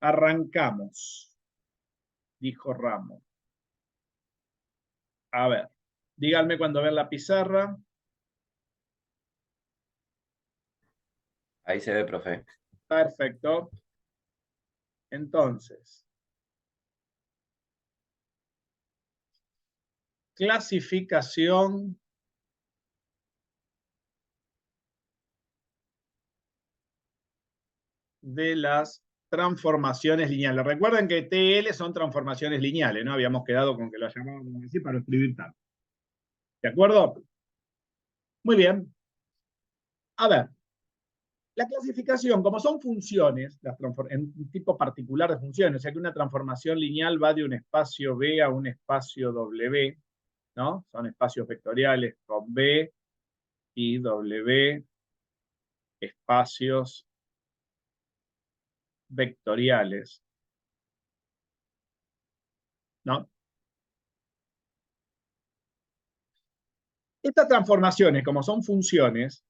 Arrancamos, dijo Ramos. A ver, díganme cuando vean la pizarra. Ahí se ve, profe. Perfecto. Entonces, clasificación de las transformaciones lineales. Recuerden que TL son transformaciones lineales, ¿no? Habíamos quedado con que lo llamábamos así para escribir tanto. ¿De acuerdo? Muy bien. A ver, la clasificación, como son funciones, en un tipo particular de funciones, o sea que una transformación lineal va de un espacio B a un espacio W, ¿no? Son espacios vectoriales con B y W, espacios vectoriales, ¿no? Estas transformaciones, como son funciones,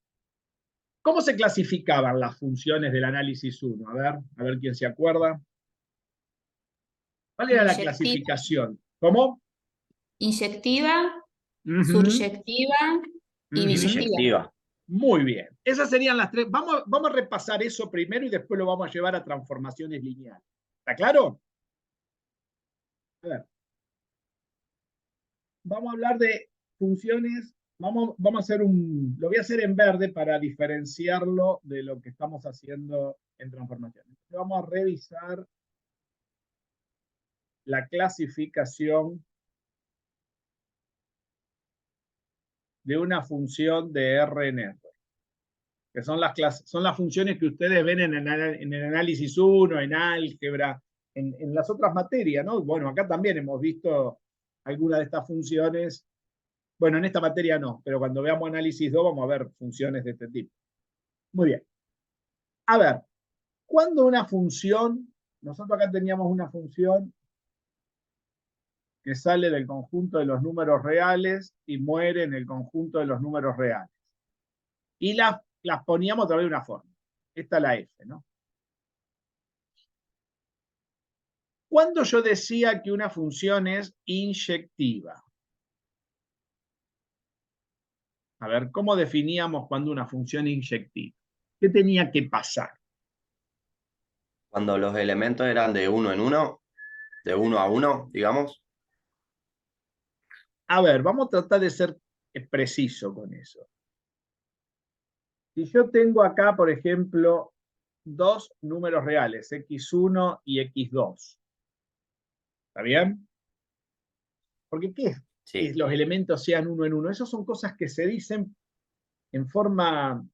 ¿cómo se clasificaban las funciones del análisis 1? A ver quién se acuerda. ¿Cuál era la Inyectiva, clasificación? ¿Cómo? inyectiva, Ujú, suryectiva y ujú. biyectiva. Inyectiva. Muy bien. Esas serían las tres. Vamos a repasar eso primero y después lo vamos a llevar a transformaciones lineales. ¿Está claro? A ver. Vamos a hablar de funciones. Vamos a hacer lo voy a hacer en verde para diferenciarlo de lo que estamos haciendo en transformaciones. Vamos a revisar la clasificación de una función de R en R, que son las funciones que ustedes ven en el análisis 1, en álgebra, en las otras materias, ¿no? Bueno, acá también hemos visto algunas de estas funciones. Bueno, en esta materia no, pero cuando veamos análisis 2 vamos a ver funciones de este tipo. Muy bien. A ver, cuando una función, nosotros acá teníamos una función que sale del conjunto de los números reales y muere en el conjunto de los números reales. Y las poníamos a través de una forma. Esta es la F, ¿no? Cuando yo decía que una función es inyectiva. A ver, ¿cómo definíamos cuando una función es inyectiva? ¿Qué tenía que pasar? Cuando los elementos eran de uno en uno, de uno a uno, digamos. A ver, vamos a tratar de ser preciso con eso. Si yo tengo acá, por ejemplo, dos números reales, x1 y x2. ¿Está bien? Porque ¿qué es que Sí. los elementos sean uno en uno? Esas son cosas que se dicen en forma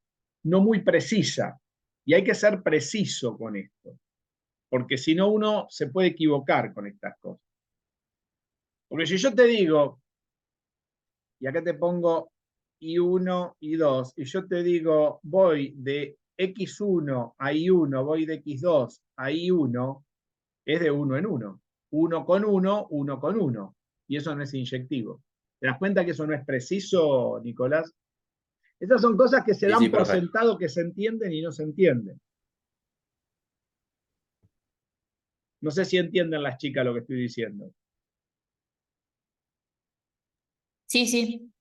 no muy precisa. Y hay que ser preciso con esto. Porque si no, uno se puede equivocar con estas cosas. Porque si yo te digo, y acá te pongo I1, I2, y yo te digo, voy de X1 a I1, voy de X2 a I1, es de uno en uno. Uno con uno, uno con uno. Y eso no es inyectivo. ¿Te das cuenta que eso no es preciso, Nicolás? Estas son cosas que se Sí, sí, dan por profe. sentado que se entienden y no se entienden. No sé si entienden las chicas lo que estoy diciendo. Sí, sí.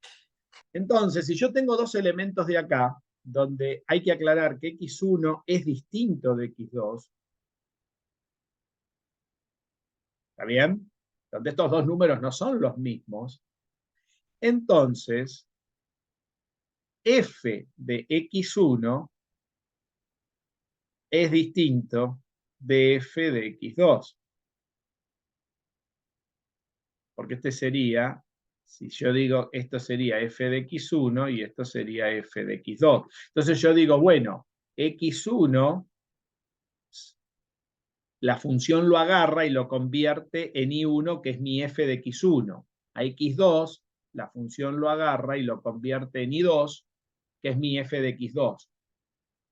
Entonces, si yo tengo dos elementos de acá, donde hay que aclarar que x1 es distinto de x2, ¿está bien? Donde estos dos números no son los mismos, entonces f de x1 es distinto de f de x2. Porque este sería, si yo digo, esto sería f de x1 y esto sería f de x2. Entonces yo digo, bueno, x1, la función lo agarra y lo convierte en i1, que es mi f de x1. A x2, la función lo agarra y lo convierte en i2, que es mi f de x2.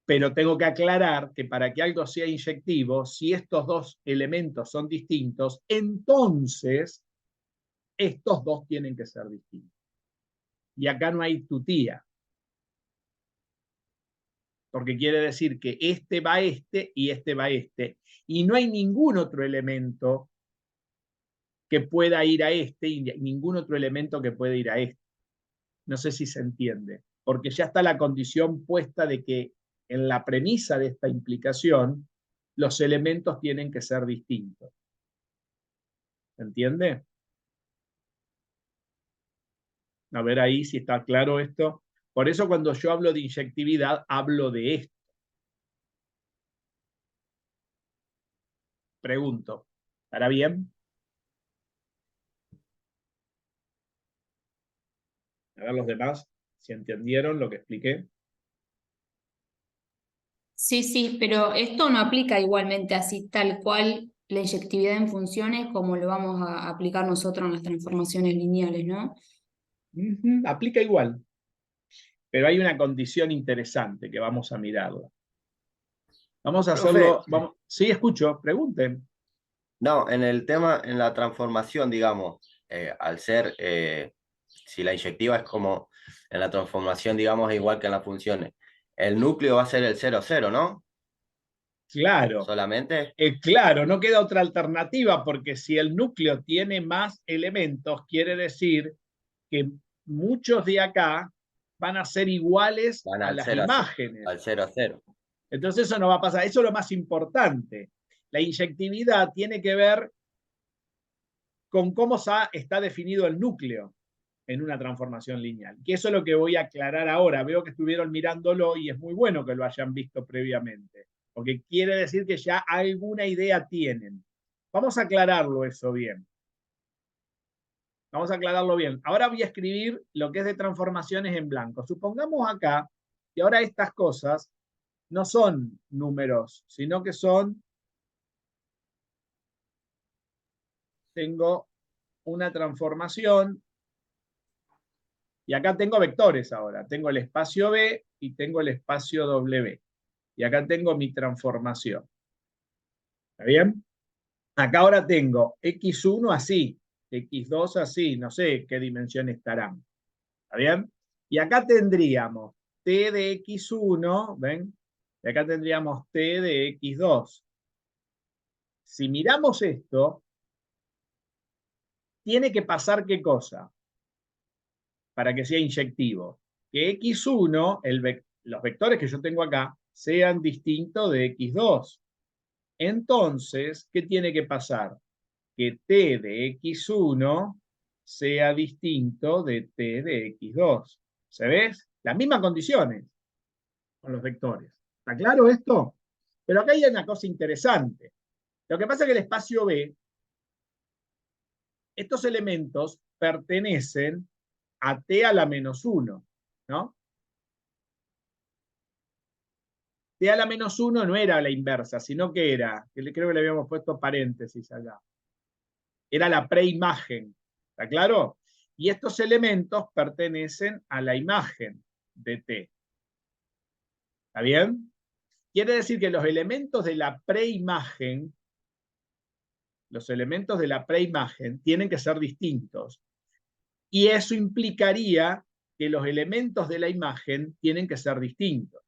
Pero tengo que aclarar que para que algo sea inyectivo, si estos dos elementos son distintos, entonces estos dos tienen que ser distintos. Y acá no hay tutía. porque quiere decir que este va a este y este va a este, y no hay ningún otro elemento que pueda ir a este y ningún otro elemento que pueda ir a este. No sé si se entiende, porque ya está la condición puesta de que en la premisa de esta implicación los elementos tienen que ser distintos. ¿Se entiende? A ver ahí si está claro esto. Por eso cuando yo hablo de inyectividad, hablo de esto. Pregunto, ¿estará bien? A ver los demás, si entendieron lo que expliqué. Sí, sí, pero esto no aplica igualmente así tal cual la inyectividad en funciones como lo vamos a aplicar nosotros en las transformaciones lineales, ¿no? Aplica igual, pero hay una condición interesante que vamos a mirarla. Vamos a Profe, hacerlo. Sí, escucho, pregunten. no, en el tema, en la transformación, digamos, al ser, si la inyectiva es como en la transformación, digamos, igual que en las funciones, el núcleo va a ser el 0, 0, ¿no? Claro, Solamente. claro, no queda otra alternativa porque si el núcleo tiene más elementos, quiere decir que muchos de acá van a ser iguales Van a al las 0 a 0, imágenes. al 0 a 0. Entonces eso no va a pasar. Eso es lo más importante. La inyectividad tiene que ver con cómo está definido el núcleo en una transformación lineal. Que eso es lo que voy a aclarar ahora. Veo que estuvieron mirándolo y es muy bueno que lo hayan visto previamente, porque quiere decir que ya alguna idea tienen. Vamos a aclararlo eso bien. Vamos a aclararlo bien. Ahora voy a escribir lo que es de transformaciones en blanco. Supongamos acá que ahora estas cosas no son números, sino que son, tengo una transformación y acá tengo vectores ahora. Tengo el espacio B y tengo el espacio W. Y acá tengo mi transformación. ¿Está bien? Acá ahora tengo x1 así, x2 así, no sé qué dimensión estarán. ¿Está bien? Y acá tendríamos t de x1, ¿ven? Y acá tendríamos t de x2. Si miramos esto, tiene que pasar ¿qué cosa? Para que sea inyectivo. Que x1, los vectores que yo tengo acá, sean distintos de x2. Entonces, ¿qué tiene que pasar? Que t de x1 sea distinto de t de x2. ¿Se ves? Las mismas condiciones con los vectores. ¿Está claro esto? Pero acá hay una cosa interesante. Lo que pasa es que el espacio B, estos elementos pertenecen a t a la menos 1, ¿no? T a la menos 1 no era la inversa, sino que era, creo que le habíamos puesto paréntesis acá. Era la preimagen, ¿está claro? Y estos elementos pertenecen a la imagen de T. ¿Está bien? Quiere decir que los elementos de la preimagen, tienen que ser distintos. Y eso implicaría que los elementos de la imagen tienen que ser distintos.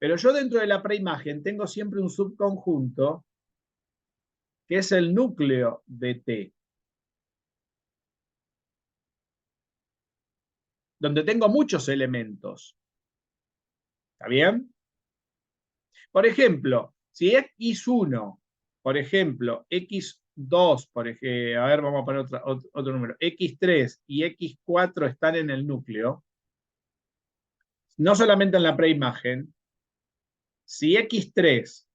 Pero yo dentro de la preimagen tengo siempre un subconjunto que es el núcleo de T, donde tengo muchos elementos. ¿Está bien? Por ejemplo, si x1, por ejemplo, x2, por ejemplo, a ver, vamos a poner otro número, x3 y x4 están en el núcleo, no solamente en la preimagen, si x3,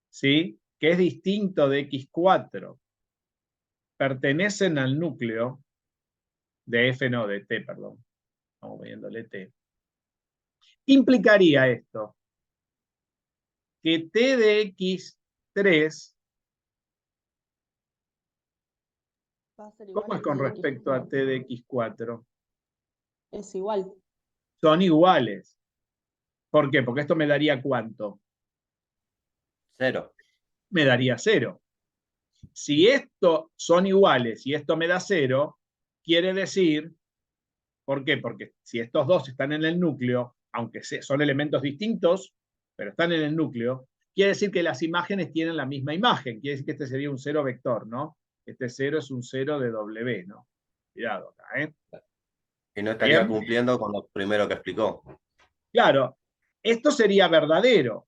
¿sí?, que es distinto de x4, pertenecen al núcleo de f, no, de t, perdón, estamos viéndole t. ¿Qué implicaría esto? Que t de x3, Va a ser igual ¿cómo a es con T de respecto a X4. t de x4? Es igual. Son iguales. ¿Por qué? Porque esto me daría ¿cuánto? 0. Me daría 0. Si estos son iguales y esto me da 0, quiere decir, ¿Por qué? Porque si estos dos están en el núcleo, aunque son elementos distintos, pero están en el núcleo, quiere decir que las imágenes tienen la misma imagen. Quiere decir que este sería un cero vector, ¿no? Este cero es un cero de W, ¿no? Cuidado acá, ¿eh? Y no estaría Bien. cumpliendo con lo primero que explicó. Claro, esto sería verdadero.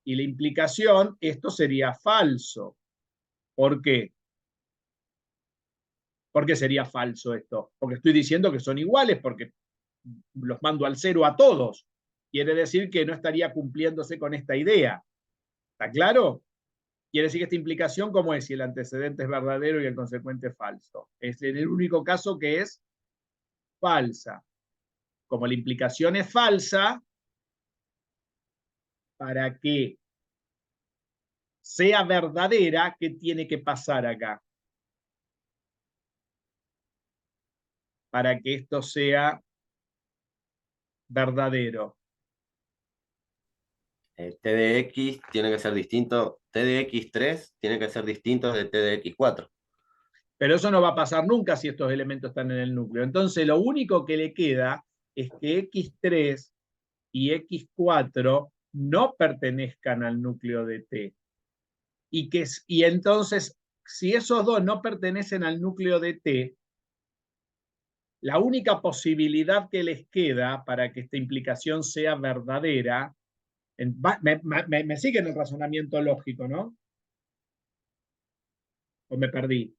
Y la implicación, esto sería falso. ¿Por qué? ¿Por qué sería falso esto? Porque estoy diciendo que son iguales, porque los mando al cero a todos. Quiere decir que no estaría cumpliéndose con esta idea. ¿Está claro? Quiere decir que esta implicación, ¿cómo es? Si el antecedente es verdadero y el consecuente es falso. Es en el único caso que es falsa. Como la implicación es falsa, para que sea verdadera, ¿qué tiene que pasar acá? Para que esto sea verdadero. T de X tiene que ser distinto, T de X3 tiene que ser distinto de T de X4. Pero eso no va a pasar nunca si estos elementos están en el núcleo. Entonces, lo único que le queda es que X3 y X4 no pertenezcan al núcleo de T. Y entonces, si esos dos no pertenecen al núcleo de T, la única posibilidad que les queda para que esta implicación sea verdadera, me siguen el razonamiento lógico, ¿no? ¿O me perdí?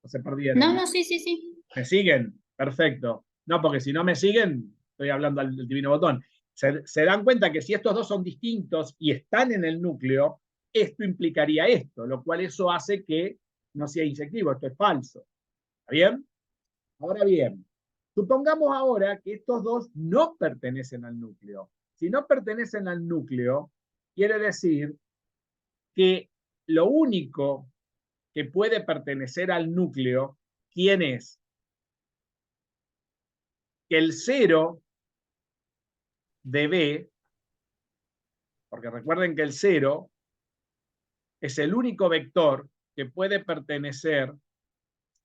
¿O se perdieron? No, no, sí, sí, sí. ¿Me siguen? Perfecto. No, porque si no me siguen, estoy hablando al divino botón. Se dan cuenta que si estos dos son distintos y están en el núcleo, esto implicaría esto, lo cual eso hace que no sea inyectivo, esto es falso. ¿Está bien? Ahora bien, supongamos ahora que estos dos no pertenecen al núcleo. Si no pertenecen al núcleo, quiere decir que lo único que puede pertenecer al núcleo, ¿quién es? Que el cero de B, porque recuerden que el cero es el único vector que puede pertenecer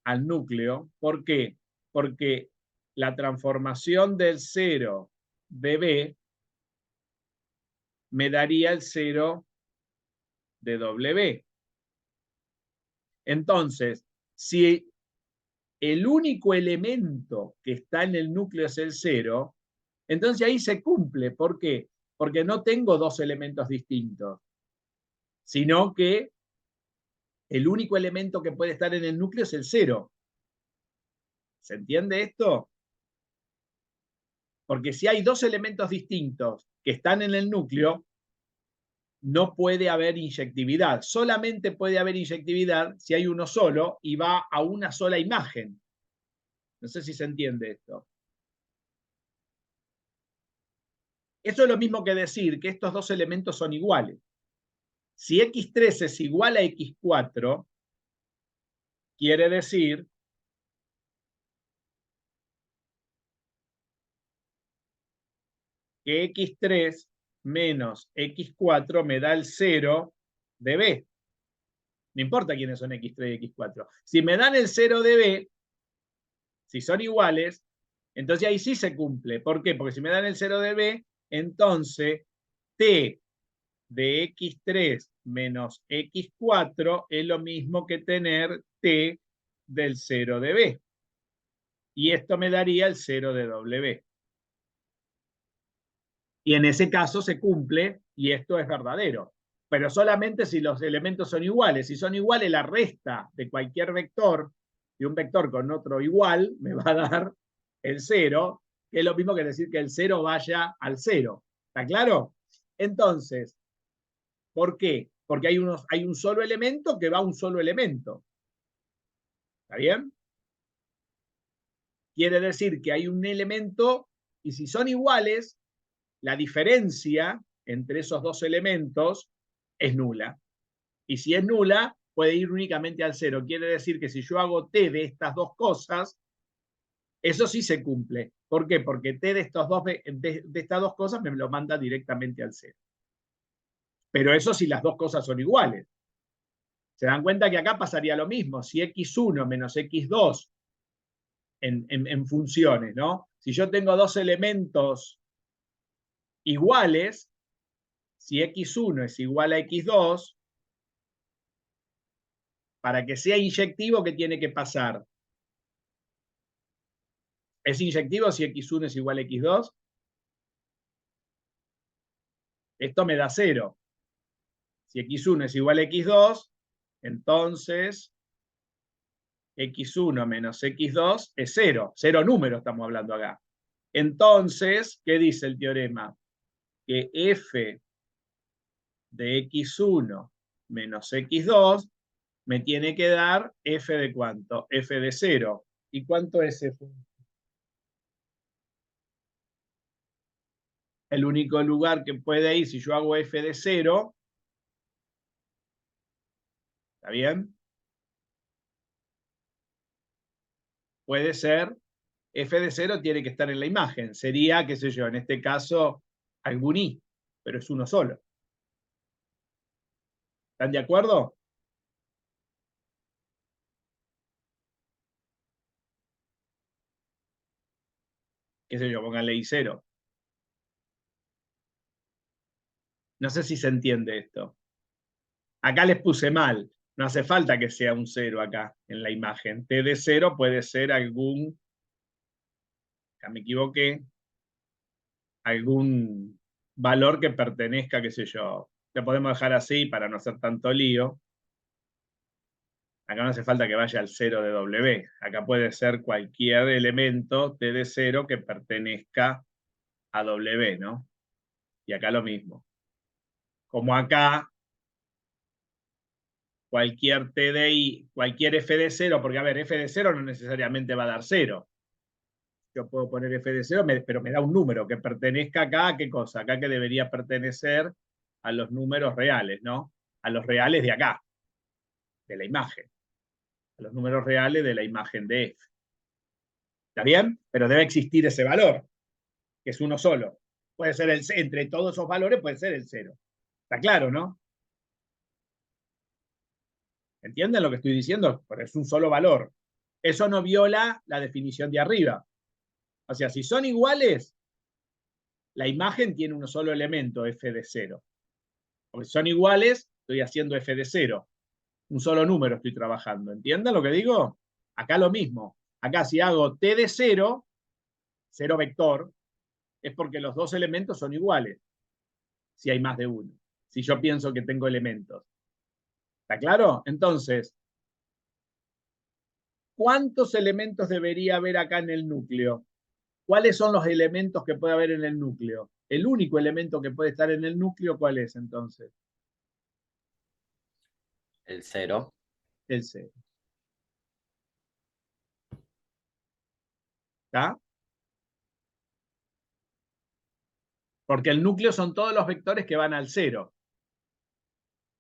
al núcleo. ¿Por qué? Porque la transformación del cero de B me daría el cero de W. Entonces, si el único elemento que está en el núcleo es el cero, entonces ahí se cumple. ¿Por qué? Porque no tengo dos elementos distintos, sino que el único elemento que puede estar en el núcleo es el cero. ¿Se entiende esto? Porque si hay dos elementos distintos que están en el núcleo, no puede haber inyectividad. Solamente puede haber inyectividad si hay uno solo y va a una sola imagen. No sé si se entiende esto. Eso es lo mismo que decir que estos dos elementos son iguales. Si X3 es igual a X4, quiere decir que X3 menos X4 me da el 0 de B. No importa quiénes son X3 y X4. Si me dan el 0 de B, si son iguales, entonces ahí sí se cumple. ¿Por qué? Porque si me dan el 0 de B, entonces T de X3 menos X4 es lo mismo que tener T del 0 de B. Y esto me daría el 0 de W. Y en ese caso se cumple y esto es verdadero. Pero solamente si los elementos son iguales. Si son iguales, la resta de cualquier vector, de un vector con otro igual, me va a dar el 0, que es lo mismo que decir que el 0 vaya al 0. ¿Está claro? Entonces, ¿por qué? Porque hay un solo elemento que va a un solo elemento. ¿Está bien? Quiere decir que hay un elemento y si son iguales, la diferencia entre esos dos elementos es nula. Y si es nula, puede ir únicamente al 0. Quiere decir que si yo hago T de estas dos cosas, eso sí se cumple. ¿Por qué? Porque T de estas dos cosas me lo manda directamente al 0. Pero eso si las dos cosas son iguales. Se dan cuenta que acá pasaría lo mismo. Si X1 menos X2 en funciones, ¿no? Si yo tengo dos elementos iguales, si x1 es igual a x2, para que sea inyectivo, ¿qué tiene que pasar? ¿Es inyectivo si x1 es igual a x2? Esto me da 0. Si x1 es igual a x2, entonces x1 menos x2 es 0. 0 número estamos hablando acá. Entonces, ¿qué dice el teorema? Que f de x1 menos x2 me tiene que dar f de ¿cuánto? F de 0. ¿Y cuánto es f? El único lugar que puede ir, si yo hago f de 0, ¿está bien? Puede ser, f de 0 tiene que estar en la imagen. Sería, qué sé yo, en este caso, algún i, pero es uno solo. ¿Están de acuerdo? Qué sé yo, pónganle i0. No sé si se entiende esto. Acá les puse mal. No hace falta que sea un 0 acá en la imagen. T de 0 puede ser algún, acá me equivoqué, algún valor que pertenezca, qué sé yo. Lo podemos dejar así para no hacer tanto lío. Acá no hace falta que vaya al 0 de W. Acá puede ser cualquier elemento T de 0 que pertenezca a W, ¿no? Y acá lo mismo. Como acá, cualquier T de I, cualquier F de 0, porque a ver, F de 0 no necesariamente va a dar 0. Yo puedo poner f de 0, pero me da un número que pertenezca acá a qué cosa, acá que debería pertenecer a los números reales, ¿no? A los reales de acá, de la imagen, a los números reales de la imagen de f. ¿Está bien? Pero debe existir ese valor, que es uno solo. Puede ser entre todos esos valores puede ser el 0. ¿Está claro, no? ¿Entienden lo que estoy diciendo? Pero es un solo valor. Eso no viola la definición de arriba. O sea, si son iguales, la imagen tiene un solo elemento, f de 0. Porque si son iguales, estoy haciendo f de 0. Un solo número estoy trabajando. ¿Entienden lo que digo? Acá lo mismo. Acá si hago t de 0, 0 vector, es porque los dos elementos son iguales. Si hay más de uno. Si yo pienso que tengo elementos. ¿Está claro? Entonces, ¿cuántos elementos debería haber acá en el núcleo? ¿Cuáles son los elementos que puede haber en el núcleo? El único elemento que puede estar en el núcleo, ¿cuál es entonces? El 0. El 0. ¿Está? Porque el núcleo son todos los vectores que van al 0.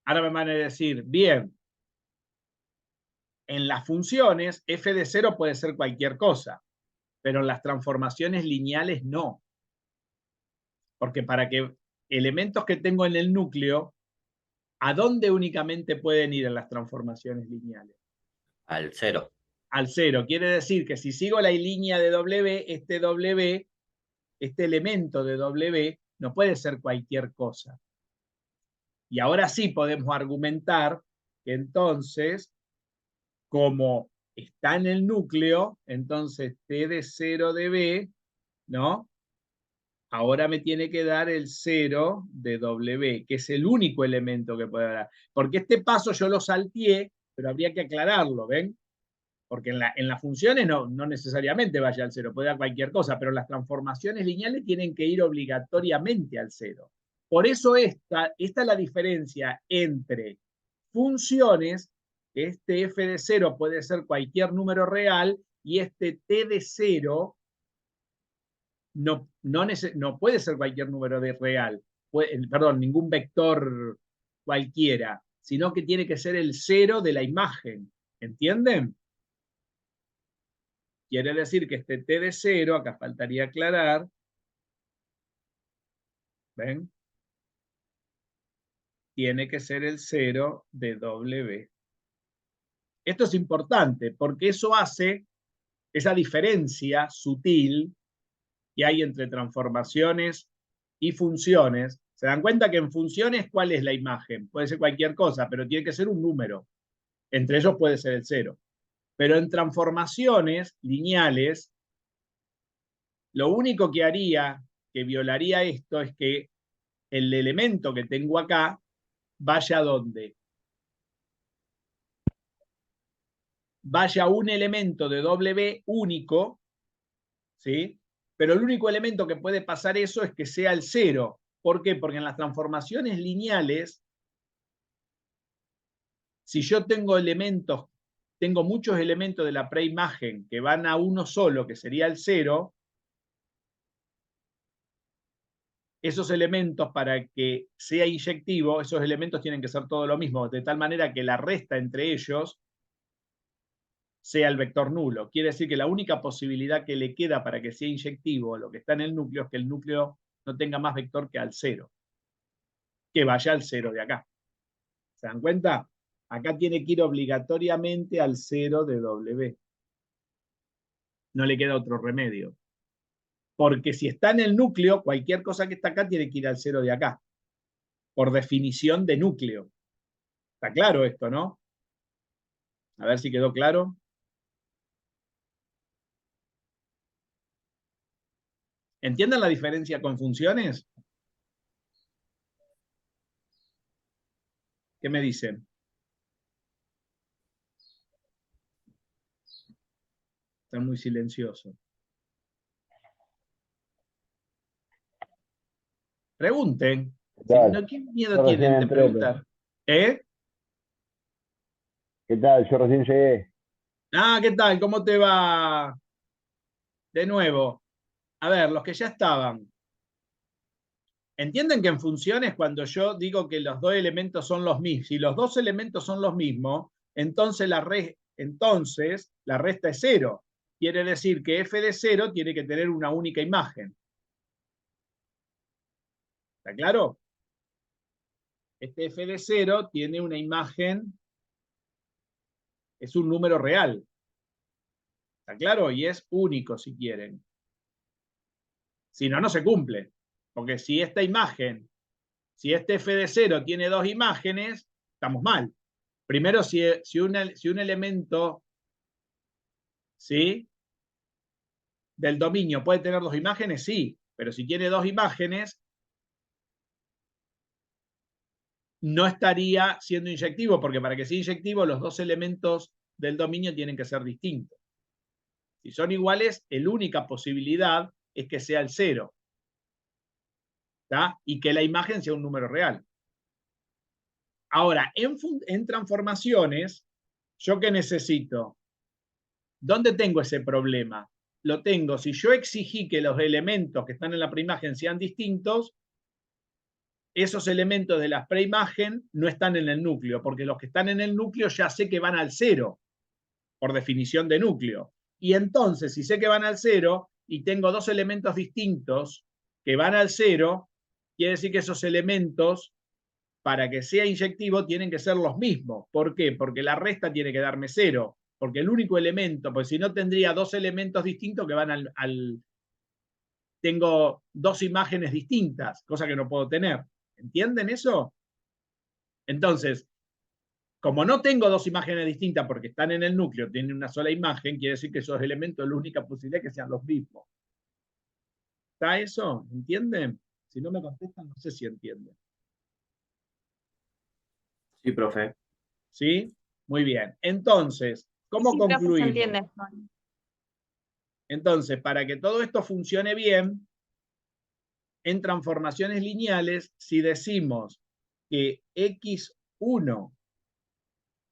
Ahora me van a decir, bien, en las funciones f de 0 puede ser cualquier cosa, pero en las transformaciones lineales no. Porque para que elementos que tengo en el núcleo, ¿a dónde únicamente pueden ir en las transformaciones lineales? Al 0. Al 0. Quiere decir que si sigo la línea de W, este elemento de W, no puede ser cualquier cosa. Y ahora sí podemos argumentar que entonces, como está en el núcleo, entonces T de 0 de B, ¿no? Ahora me tiene que dar el 0 de W, que es el único elemento que puede dar. Porque este paso yo lo salteé, pero habría que aclararlo, ¿ven? Porque en las funciones no necesariamente vaya al 0, puede dar cualquier cosa, pero las transformaciones lineales tienen que ir obligatoriamente al 0. Por eso esta es la diferencia entre funciones, este f de 0 puede ser cualquier número real, y este t de 0 no puede ser cualquier número de real, perdón, ningún vector cualquiera, sino que tiene que ser el 0 de la imagen. ¿Entienden? Quiere decir que este t de 0, acá faltaría aclarar, ¿ven? Tiene que ser el 0 de W. Esto es importante porque eso hace esa diferencia sutil que hay entre transformaciones y funciones. ¿Se dan cuenta que en funciones cuál es la imagen? Puede ser cualquier cosa, pero tiene que ser un número. Entre ellos puede ser el 0. Pero en transformaciones lineales, lo único que haría, que violaría esto, es que el elemento que tengo acá vaya a dónde. Vaya un elemento de W único, ¿sí? Pero el único elemento que puede pasar eso es que sea el 0. ¿Por qué? Porque en las transformaciones lineales, si yo tengo elementos, tengo muchos elementos de la preimagen que van a uno solo, que sería el 0, esos elementos, para que sea inyectivo, esos elementos tienen que ser todo lo mismo, de tal manera que la resta entre ellos sea el vector nulo. Quiere decir que la única posibilidad que le queda para que sea inyectivo lo que está en el núcleo es que el núcleo no tenga más vector que al 0, que vaya al 0 de acá. ¿Se dan cuenta? Acá tiene que ir obligatoriamente al 0 de W. No le queda otro remedio. Porque si está en el núcleo, cualquier cosa que está acá tiene que ir al 0 de acá. Por definición de núcleo. Está claro esto, ¿no? A ver si quedó claro. ¿Entienden la diferencia con funciones? ¿Qué me dicen? Están muy silenciosos. Pregunten. ¿Qué tal? ¿Qué miedo Yo recién tienen de entré, preguntar? ¿Eh? ¿Qué tal? Yo recién llegué. Ah, ¿qué tal? ¿Cómo te va? De nuevo. A ver, los que ya estaban. ¿Entienden que en funciones, cuando yo digo que los dos elementos son los mismos, si los dos elementos son los mismos, entonces la resta es 0. Quiere decir que f de 0 tiene que tener una única imagen. ¿Está claro? Este f de 0 tiene una imagen, es un número real. ¿Está claro? Y es único si quieren. Si no, no se cumple. Porque si esta imagen, si este f de 0 tiene dos imágenes, estamos mal. Primero, si un elemento, ¿sí?, del dominio puede tener dos imágenes, sí. Pero si tiene dos imágenes, no estaría siendo inyectivo, porque para que sea inyectivo, los dos elementos del dominio tienen que ser distintos. Si son iguales, la única posibilidad es que sea el 0. ¿Tá? Y que la imagen sea un número real. Ahora, en transformaciones, ¿yo qué necesito? ¿Dónde tengo ese problema? Lo tengo, si yo exigí que los elementos que están en la preimagen sean distintos, esos elementos de la preimagen no están en el núcleo, porque los que están en el núcleo ya sé que van al 0, por definición de núcleo. Y entonces, si sé que van al 0 y tengo dos elementos distintos que van al 0, quiere decir que esos elementos, para que sea inyectivo, tienen que ser los mismos. ¿Por qué? Porque la resta tiene que darme 0. Porque el único elemento, pues si no tendría dos elementos distintos que van tengo dos imágenes distintas, cosa que no puedo tener. ¿Entienden eso? Entonces, como no tengo dos imágenes distintas porque están en el núcleo, tienen una sola imagen, quiere decir que esos elementos es la única posibilidad que sean los mismos. ¿Está eso? ¿Entienden? Si no me contestan, no sé si entienden. Sí, profe. ¿Sí? Muy bien. Entonces, ¿cómo Sí, profe, se concluimos? entiende. Entonces, para que todo esto funcione bien, en transformaciones lineales, si decimos que x1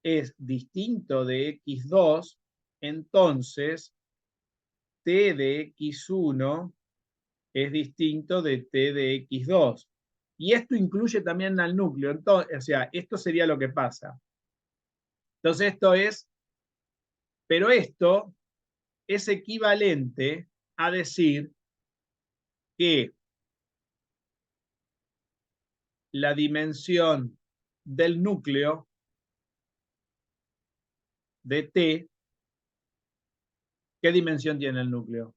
es distinto de x2, entonces t de x1 es distinto de t de x2. Y esto incluye también al núcleo. Entonces, o sea, esto sería lo que pasa. Entonces esto es, pero esto es equivalente a decir que la dimensión del núcleo de t ¿Qué dimensión tiene el núcleo?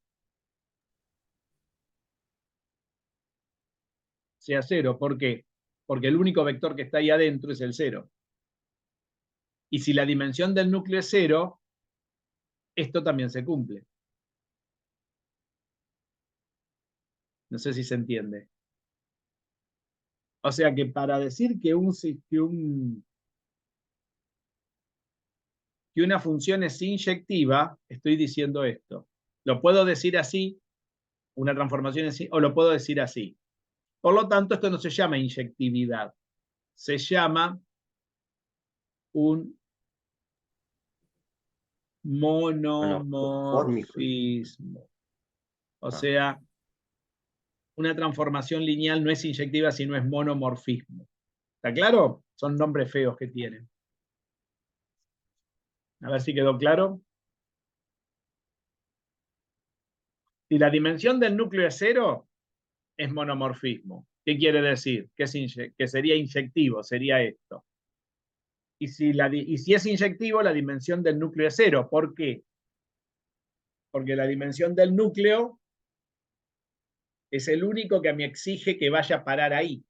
Sea 0. ¿Por qué? Porque el único vector que está ahí adentro es el 0. Y si la dimensión del núcleo es 0, esto también se cumple. No sé si se entiende. O sea que para decir que una función es inyectiva, estoy diciendo esto. Lo puedo decir así, una transformación así, o lo puedo decir así. Por lo tanto, esto no se llama inyectividad. Se llama un monomorfismo. O sea, una transformación lineal no es inyectiva, sino es monomorfismo. ¿Está claro? Son nombres feos que tienen. A ver si quedó claro. Si la dimensión del núcleo es 0, es monomorfismo. ¿Qué quiere decir? Que sería inyectivo, sería esto. Y si es inyectivo, la dimensión del núcleo es 0. ¿Por qué? Porque la dimensión del núcleo es el único que me exige que vaya a parar ahí.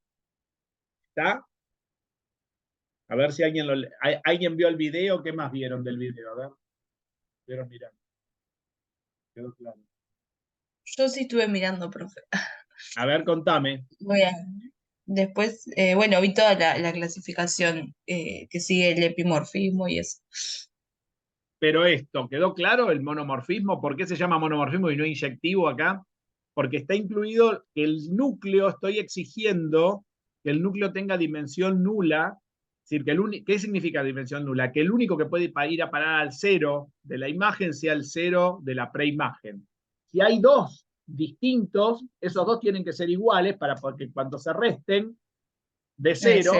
¿Está? A ver si alguien vio el video. ¿Qué más vieron del video? A ver. Vieron mirando. Quedó claro. Yo sí estuve mirando, profe. A ver, contame. Después, bueno, vi toda la clasificación que sigue el epimorfismo y eso. Pero esto, ¿quedó claro el monomorfismo? ¿Por qué se llama monomorfismo y no inyectivo acá? Porque está incluido que el núcleo, estoy exigiendo que el núcleo tenga dimensión nula. Es decir, ¿qué significa dimensión nula? Que el único que puede ir a parar al 0 de la imagen sea el 0 de la preimagen. Si hay dos distintos, esos dos tienen que ser iguales porque cuando se resten de 0,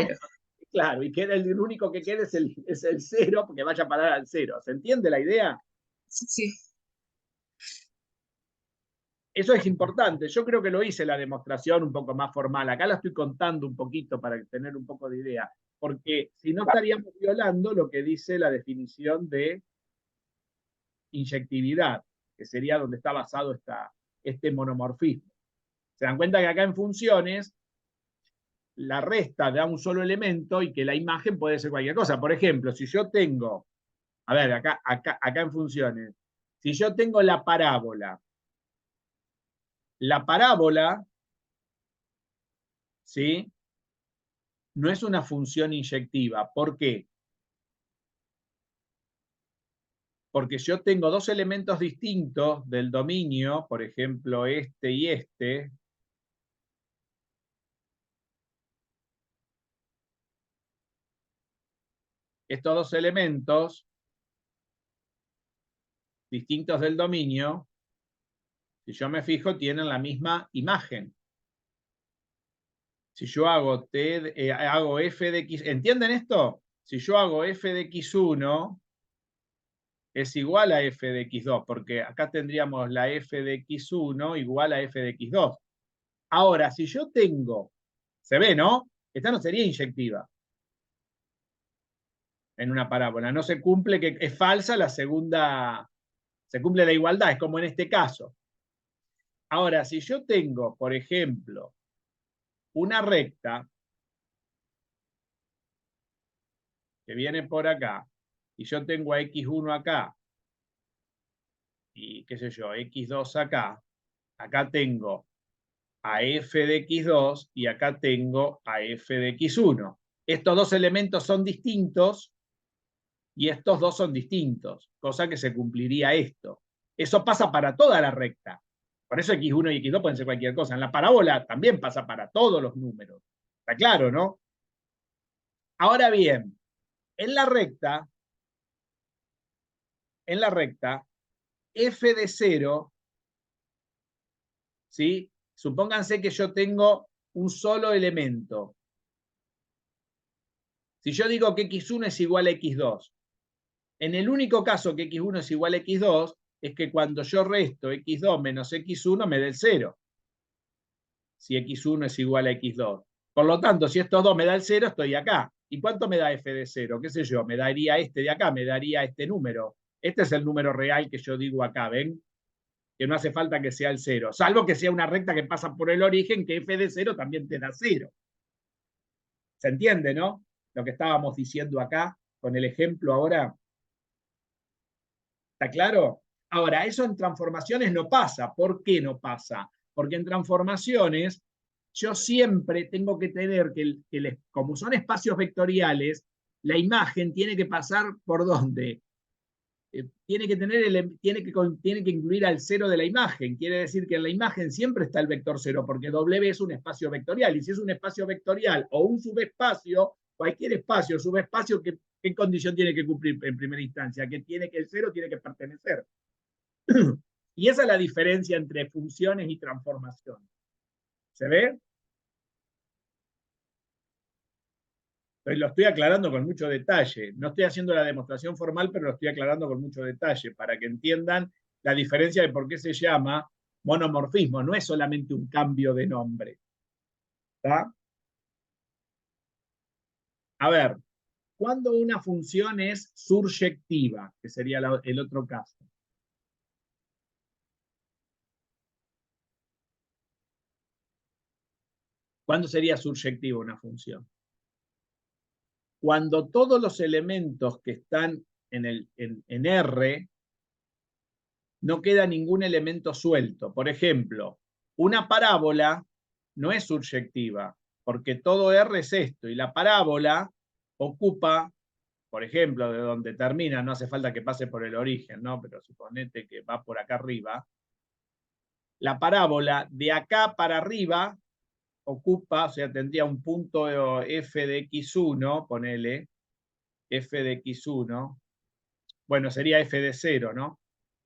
claro, y queda el único que quede es el 0, porque vaya a parar al 0. ¿Se entiende la idea? Sí. Eso es importante. Yo creo que lo hice la demostración un poco más formal. Acá la estoy contando un poquito para tener un poco de idea. Porque si no estaríamos violando lo que dice la definición de inyectividad, que sería donde está basado este monomorfismo. Se dan cuenta que acá en funciones la resta da un solo elemento y que la imagen puede ser cualquier cosa. Por ejemplo, si yo tengo, a ver, acá en funciones, si yo tengo la parábola, ¿sí? No es una función inyectiva. ¿Por qué? Porque yo tengo dos elementos distintos del dominio, por ejemplo, este y este. Estos dos elementos distintos del dominio, si yo me fijo, tienen la misma imagen. Si yo hago f de x, ¿entienden esto? Si yo hago f de x1 es igual a f de x2, porque acá tendríamos la f de x1 igual a f de x2. Ahora, si yo tengo, se ve, ¿no? Esta no sería inyectiva en una parábola. No se cumple, que es falsa la segunda, se cumple la igualdad, es como en este caso. Ahora, si yo tengo, por ejemplo, una recta que viene por acá, y yo tengo a x1 acá, y qué sé yo, x2 acá tengo a f de x2 y acá tengo a f de x1. Estos dos elementos son distintos y estos dos son distintos, cosa que se cumpliría esto. Eso pasa para toda la recta. Por eso x1 y x2 pueden ser cualquier cosa. En la parábola también pasa para todos los números. ¿Está claro, no? Ahora bien, en la recta, f de 0, ¿sí? Supónganse que yo tengo un solo elemento. Si yo digo que x1 es igual a x2, en el único caso que x1 es igual a x2, es que cuando yo resto x2 menos x1 me dé el 0. Si x1 es igual a x2. Por lo tanto, si estos dos me da el 0, estoy acá. ¿Y cuánto me da f de 0? ¿Qué sé yo? Me daría este de acá, me daría este número. Este es el número real que yo digo acá, ¿ven? Que no hace falta que sea el 0, salvo que sea una recta que pasa por el origen, que f de 0 también te da 0. ¿Se entiende, no? Lo que estábamos diciendo acá, con el ejemplo ahora. ¿Está claro? Ahora, eso en transformaciones no pasa. ¿Por qué no pasa? Porque en transformaciones yo siempre tengo que tener como son espacios vectoriales, la imagen tiene que pasar por ¿dónde? Tiene que incluir al 0 de la imagen. Quiere decir que en la imagen siempre está el vector 0, porque W es un espacio vectorial. Y si es un espacio vectorial o un subespacio, cualquier espacio, subespacio, ¿qué condición tiene que cumplir en primera instancia? Que el 0 tiene que pertenecer. Y esa es la diferencia entre funciones y transformaciones. ¿Se ve? Lo estoy aclarando con mucho detalle. No estoy haciendo la demostración formal, pero lo estoy aclarando con mucho detalle para que entiendan la diferencia de por qué se llama monomorfismo. No es solamente un cambio de nombre. ¿Está? A ver, ¿cuándo una función es surjectiva? Que sería el otro caso. ¿Cuándo sería surjectiva una función? Cuando todos los elementos que están en R no queda ningún elemento suelto. Por ejemplo, una parábola no es surjectiva, porque todo R es esto, y la parábola ocupa, por ejemplo, de donde termina, no hace falta que pase por el origen, ¿no? Pero suponete que va por acá arriba. La parábola de acá para arriba ocupa, o sea, tendría un punto f de x1, ponele, f de x1, bueno, sería f de 0, ¿no?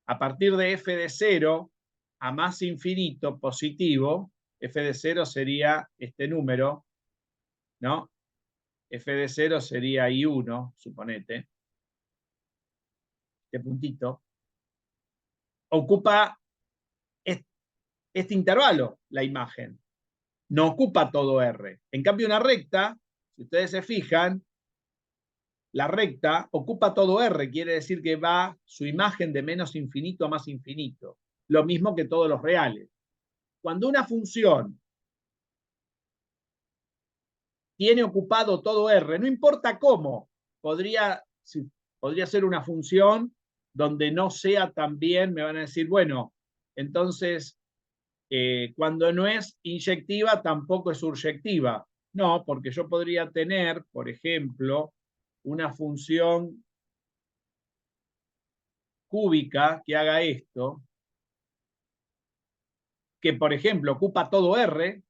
A partir de f de 0 a más infinito positivo, f de 0 sería este número, ¿no? F de 0 sería I1, suponete. Este puntito. Ocupa este intervalo, la imagen. No ocupa todo R. En cambio, una recta, si ustedes se fijan, la recta ocupa todo R, quiere decir que va su imagen de menos infinito a más infinito. Lo mismo que todos los reales. Cuando una función tiene ocupado todo R, no importa cómo, podría ser una función donde no sea también, me van a decir, bueno, entonces, cuando no es inyectiva, tampoco es surjectiva. No, porque yo podría tener, por ejemplo, una función cúbica que haga esto, que por ejemplo ocupa todo R,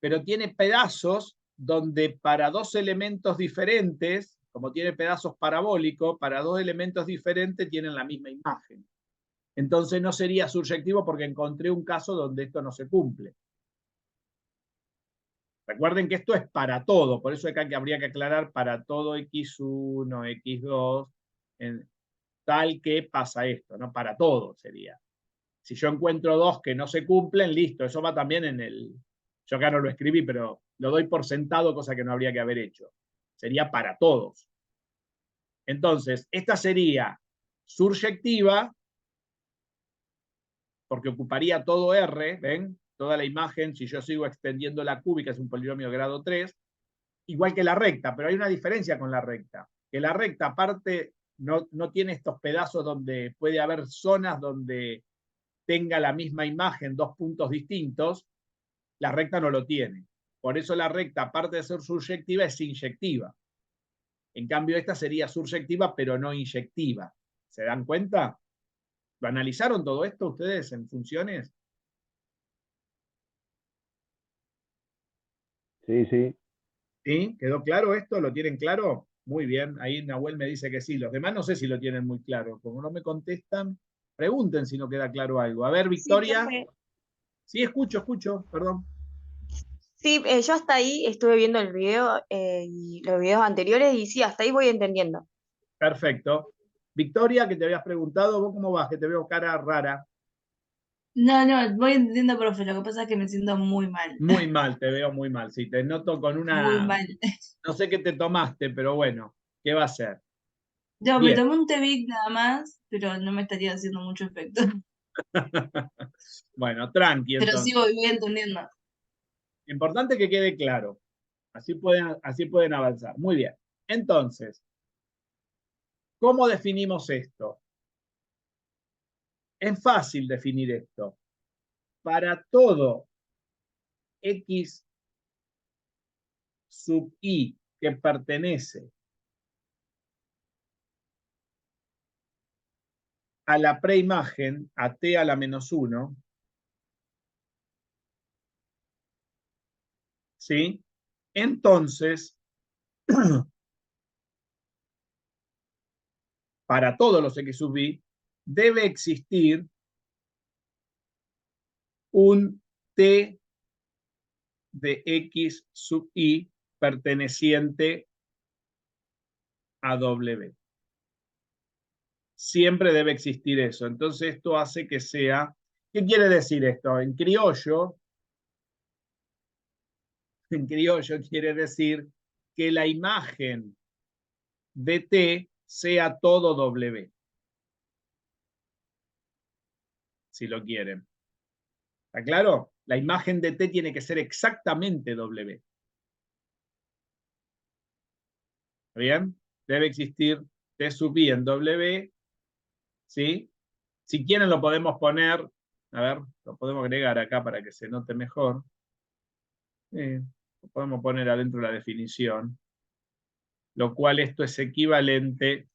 pero tiene pedazos donde para dos elementos diferentes, como tiene pedazos parabólicos, para dos elementos diferentes tienen la misma imagen. Entonces no sería surjectivo porque encontré un caso donde esto no se cumple. Recuerden que esto es para todo, por eso acá que habría que aclarar para todo x1, x2, tal que pasa esto, ¿no? Para todo sería. Si yo encuentro dos que no se cumplen, listo, eso va también en el... Yo acá no lo escribí, pero lo doy por sentado, cosa que no habría que haber hecho. Sería para todos. Entonces, esta sería surjectiva, porque ocuparía todo R, ¿ven? Toda la imagen, si yo sigo extendiendo la cúbica, es un polinomio de grado 3, igual que la recta, pero hay una diferencia con la recta, que la recta aparte no tiene estos pedazos donde puede haber zonas donde tenga la misma imagen, dos puntos distintos, la recta no lo tiene. Por eso la recta, aparte de ser surjectiva, es inyectiva. En cambio, esta sería surjectiva, pero no inyectiva. ¿Se dan cuenta? ¿Lo analizaron todo esto ustedes en funciones? Sí, sí. ¿Sí? ¿Quedó claro esto? ¿Lo tienen claro? Muy bien. Ahí Nahuel me dice que sí. Los demás no sé si lo tienen muy claro. Como no me contestan, pregunten si no queda claro algo. A ver, Victoria. profe. Sí, escucho, perdón. Sí, yo hasta ahí estuve viendo el video y los videos anteriores y sí, hasta ahí voy entendiendo. Perfecto. Victoria, que te habías preguntado, ¿vos cómo vas? Que te veo cara rara. No, voy entendiendo, profe. Lo que pasa es que me siento muy mal. Muy mal, te veo muy mal. Sí, te noto con Muy una... mal. No sé qué te tomaste, pero bueno, ¿qué va a ser? Yo me Bien. tomé un té Vic nada más, pero no me estaría haciendo mucho efecto. Bueno, tranqui Pero entonces. sí voy entendiendo. Importante que quede claro. Así pueden avanzar. Muy bien. Entonces, ¿cómo definimos esto? Es fácil definir esto. Para todo X sub I que pertenece a la preimagen, a T a la menos 1, ¿sí? Entonces, para todos los X sub I, debe existir un T de X sub I perteneciente a W. Siempre debe existir eso. Entonces esto hace que sea... ¿Qué quiere decir esto? En criollo quiere decir que la imagen de T sea todo W. Si lo quieren. ¿Está claro? La imagen de T tiene que ser exactamente W. ¿Está bien? Debe existir T sub I en W. ¿Sí? Si quieren lo podemos poner, a ver, lo podemos agregar acá para que se note mejor. Lo podemos poner adentro de la definición. Lo cual esto es equivalente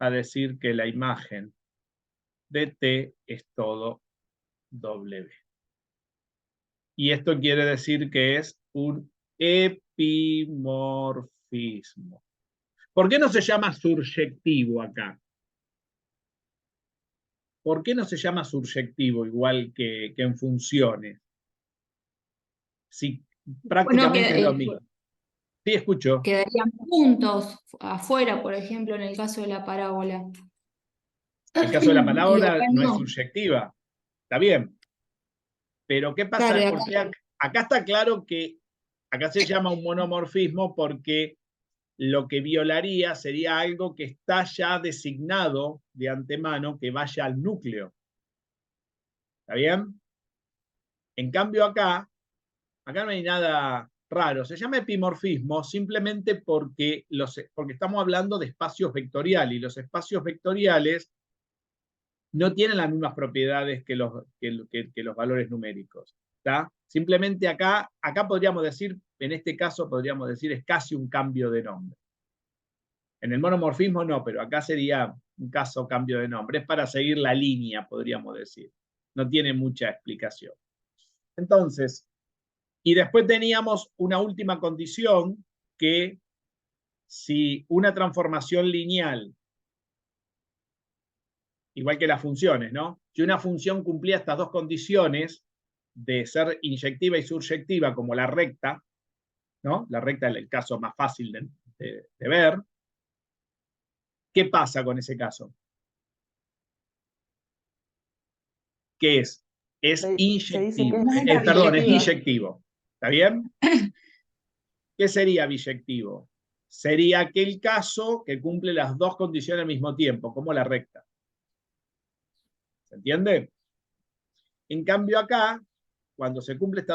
a decir que la imagen de T es todo W. Y esto quiere decir que es un epimorfismo. ¿Por qué no se llama surjectivo acá? ¿Por qué no se llama surjectivo igual que en funciones? Si prácticamente es lo mismo. Sí, escucho. Quedarían puntos afuera, por ejemplo, en el caso de la parábola. El caso de la Y palabra acá no es no. surjectiva. Está bien. Pero ¿qué pasa? Claro, Porque acá está claro que acá se llama un monomorfismo porque lo que violaría sería algo que está ya designado de antemano que vaya al núcleo. ¿Está bien? En cambio acá no hay nada raro. Se llama epimorfismo simplemente porque estamos hablando de espacios vectoriales y los espacios vectoriales no tienen las mismas propiedades que los valores numéricos. ¿Está? Simplemente acá podríamos decir, en este caso podríamos decir, es casi un cambio de nombre. En el monomorfismo no, pero acá sería un caso cambio de nombre. Es para seguir la línea, podríamos decir. No tiene mucha explicación. Entonces, y después teníamos una última condición que si una transformación lineal, igual que las funciones, ¿no? Si una función cumplía estas dos condiciones de ser inyectiva y surjectiva como la recta, ¿no? La recta es el caso más fácil de ver. ¿Qué pasa con ese caso? ¿Qué es? Es Se dice que inyectivo. es Perdón, es biyectiva. biyectivo. ¿Está bien? ¿Qué sería biyectivo? Sería aquel caso que cumple las dos condiciones al mismo tiempo, como la recta. ¿Se entiende? En cambio acá, cuando se cumplen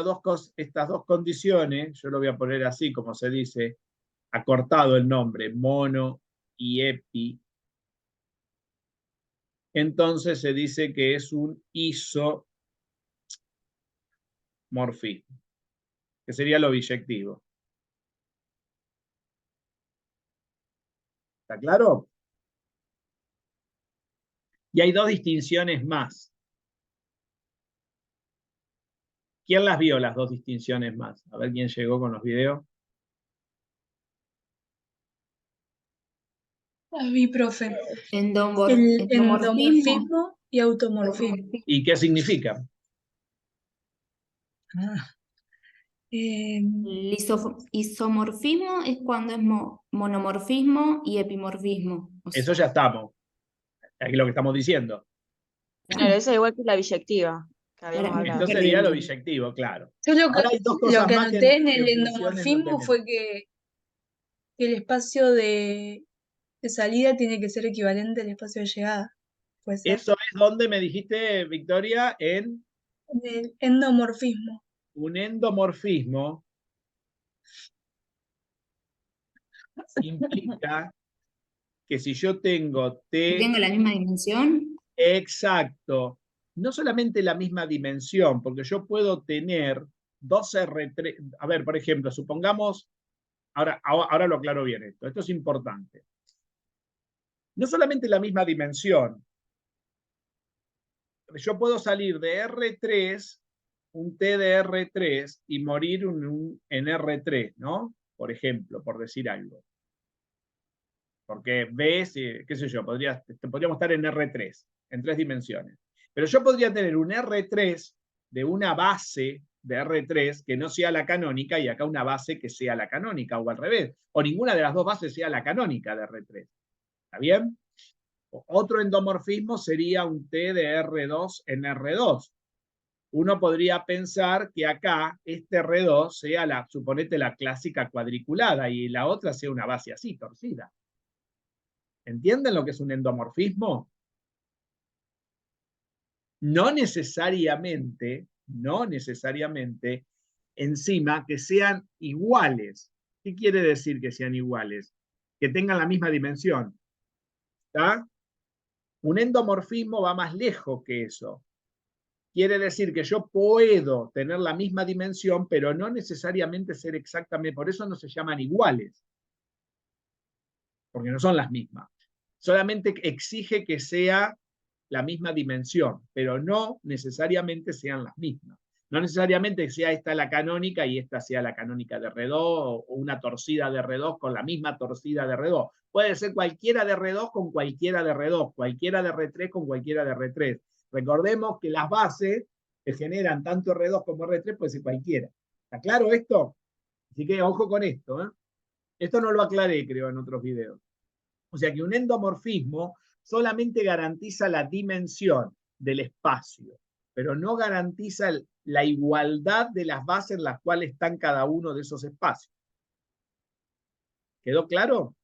estas dos condiciones, yo lo voy a poner así, como se dice, acortado el nombre, mono y epi, entonces se dice que es un isomorfismo, que sería lo biyectivo. ¿Está claro? Y hay dos distinciones más. ¿Quién las vio, las dos distinciones más? A ver quién llegó con los videos. Las vi, profe. El endomorfismo. Endomorfismo y automorfismo. ¿Y qué significa? El isomorfismo es cuando es monomorfismo y epimorfismo. Eso ya estamos. Es lo que estamos diciendo. Claro, esa es igual que la biyectiva que habíamos Claro. hablado. Esto sería lo biyectivo, claro. Yo Ahora hay dos lo cosas que más que anoté en el funciones no endomorfismo tenemos. fue que que el espacio de salida tiene que ser equivalente al espacio de llegada. ¿Puede ser? Eso es donde me dijiste, Victoria, en En el endomorfismo. un endomorfismo implica que si yo tengo Que T tenga la misma dimensión. exacto, no solamente la misma dimensión, porque yo puedo tener dos R3, a ver, por ejemplo, supongamos, ahora lo aclaro bien esto es importante. No solamente la misma dimensión, yo puedo salir de R3, un T de R3 y morir en R3, ¿no? Por ejemplo, por decir algo. Porque ves, qué sé yo, podríamos estar en R3, en 3 dimensiones. Pero yo podría tener un R3 de una base de R3 que no sea la canónica y acá una base que sea la canónica o al revés. O ninguna de las dos bases sea la canónica de R3. ¿Está bien? Otro endomorfismo sería un T de R2 en R2. Uno podría pensar que acá este R2 sea, suponete, la clásica cuadriculada y la otra sea una base así, torcida. ¿Entienden lo que es un endomorfismo? No necesariamente encima que sean iguales. ¿Qué quiere decir que sean iguales? Que tengan la misma dimensión. ¿Está? Un endomorfismo va más lejos que eso. Quiere decir que yo puedo tener la misma dimensión, pero no necesariamente ser exactamente, por eso no se llaman iguales, porque no son las mismas. Solamente exige que sea la misma dimensión, pero no necesariamente sean las mismas. No necesariamente sea esta la canónica y esta sea la canónica de R2 o una torcida de R2 con la misma torcida de R2. Puede ser cualquiera de R2 con cualquiera de R2, cualquiera de R3 con cualquiera de R3. Recordemos que las bases que generan tanto R2 como R3 puede ser cualquiera. ¿Está claro esto? Así que ojo con esto, ¿eh? Esto no lo aclaré, creo, en otros videos. O sea que un endomorfismo solamente garantiza la dimensión del espacio, pero no garantiza la igualdad de las bases en las cuales están cada uno de esos espacios. ¿Quedó claro?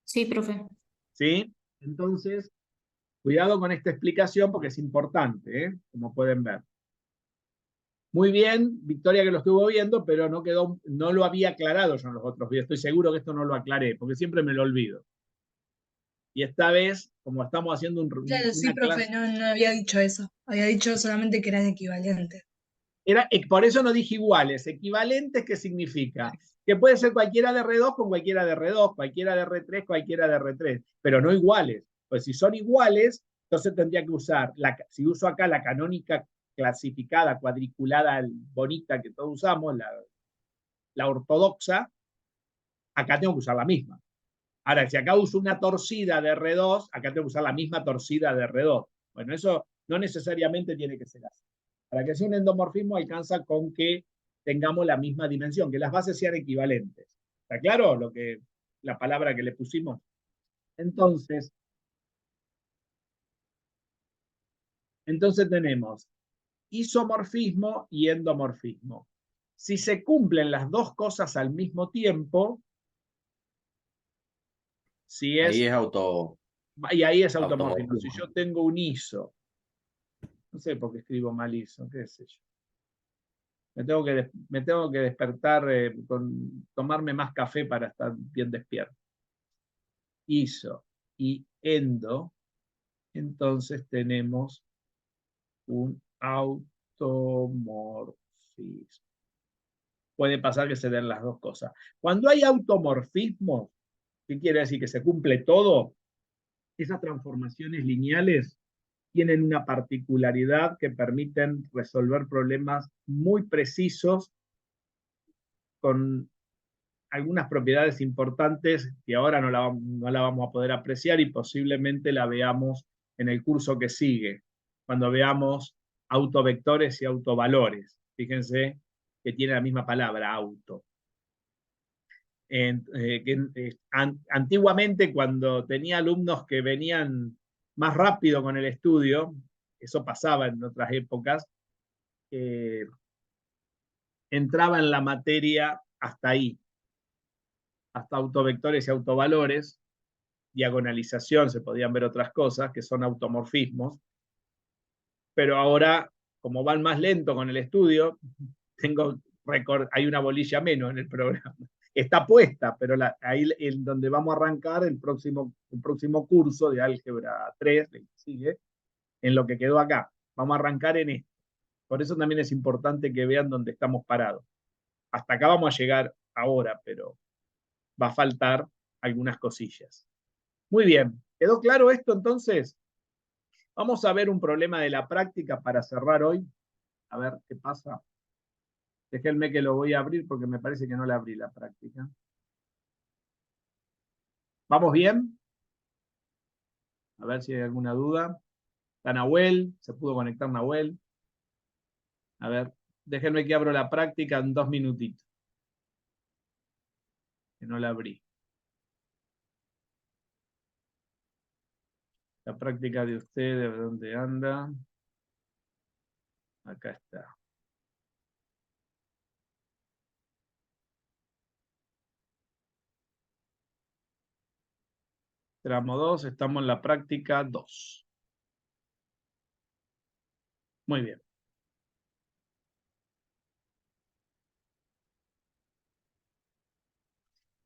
Sí, profe. ¿Sí? Entonces, cuidado con esta explicación porque es importante, ¿eh? Como pueden ver. Muy bien, Victoria que lo estuvo viendo, pero no lo había aclarado yo en los otros videos. Estoy seguro que esto no lo aclaré, porque siempre me lo olvido. Y esta vez, como estamos haciendo Claro, sí, una profe, clase... no había dicho eso. Había dicho solamente que eran equivalentes. Por eso no dije iguales. Equivalentes, ¿qué significa? Que puede ser cualquiera de R2 con cualquiera de R2, cualquiera de R3, cualquiera de R3, pero no iguales. Pues si son iguales, entonces tendría que usar, si uso acá la canónica clasificada, cuadriculada, bonita que todos usamos, la ortodoxa, acá tengo que usar la misma. Ahora, si acá uso una torcida de R2, acá tengo que usar la misma torcida de R2. Bueno, eso no necesariamente tiene que ser así. Para que sea un endomorfismo alcanza con que tengamos la misma dimensión, que las bases sean equivalentes. ¿Está claro la palabra que le pusimos? Entonces tenemos isomorfismo y endomorfismo. Si se cumplen las dos cosas al mismo tiempo, si es, Ahí es auto. y ahí es automorfismo. Si Automorfismo. yo tengo un iso, no sé por qué escribo mal iso, qué sé yo. Me tengo que despertar, tomarme más café para estar bien despierto. Iso y endo, entonces tenemos un automorfismo. Puede pasar que se den las dos cosas. Cuando hay automorfismo, ¿qué quiere decir? Que se cumple todo. Esas transformaciones lineales tienen una particularidad que permiten resolver problemas muy precisos con algunas propiedades importantes que ahora no la vamos a poder apreciar y posiblemente la veamos en el curso que sigue, cuando veamos autovectores y autovalores. Fíjense que tiene la misma palabra, auto. Antiguamente, cuando tenía alumnos que venían más rápido con el estudio, eso pasaba en otras épocas, entraba en la materia hasta ahí. hasta autovectores y autovalores, diagonalización, se podían ver otras cosas, que son automorfismos, pero ahora, como van más lento con el estudio, hay una bolilla menos en el programa. Está puesta, pero ahí en donde vamos a arrancar el próximo curso de álgebra 3, el que sigue, en lo que quedó acá. Vamos a arrancar en esto. Por eso también es importante que vean dónde estamos parados. Hasta acá vamos a llegar ahora, pero va a faltar algunas cosillas. Muy bien, ¿quedó claro esto entonces? Vamos a ver un problema de la práctica para cerrar hoy. A ver qué pasa. Déjenme que lo voy a abrir porque me parece que no la abrí la práctica. ¿Vamos bien? A ver si hay alguna duda. ¿Está Nahuel? ¿Se pudo conectar Nahuel? A ver, déjenme que abro la práctica en 2 minutitos. Que no la abrí. La práctica de ustedes, ¿dónde anda? Acá está. Tramo 2, estamos en la práctica 2. Muy bien.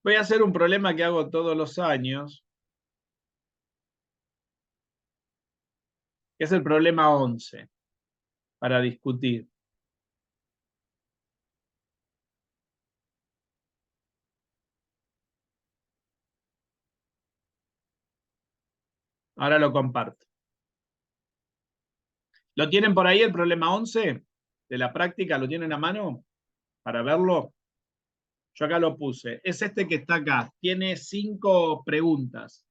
Voy a hacer un problema que hago todos los años, que es el problema 11, para discutir. Ahora lo comparto. ¿Lo tienen por ahí el problema 11 de la práctica? ¿Lo tienen a mano para verlo? Yo acá lo puse. Es este que está acá. Tiene 5 preguntas.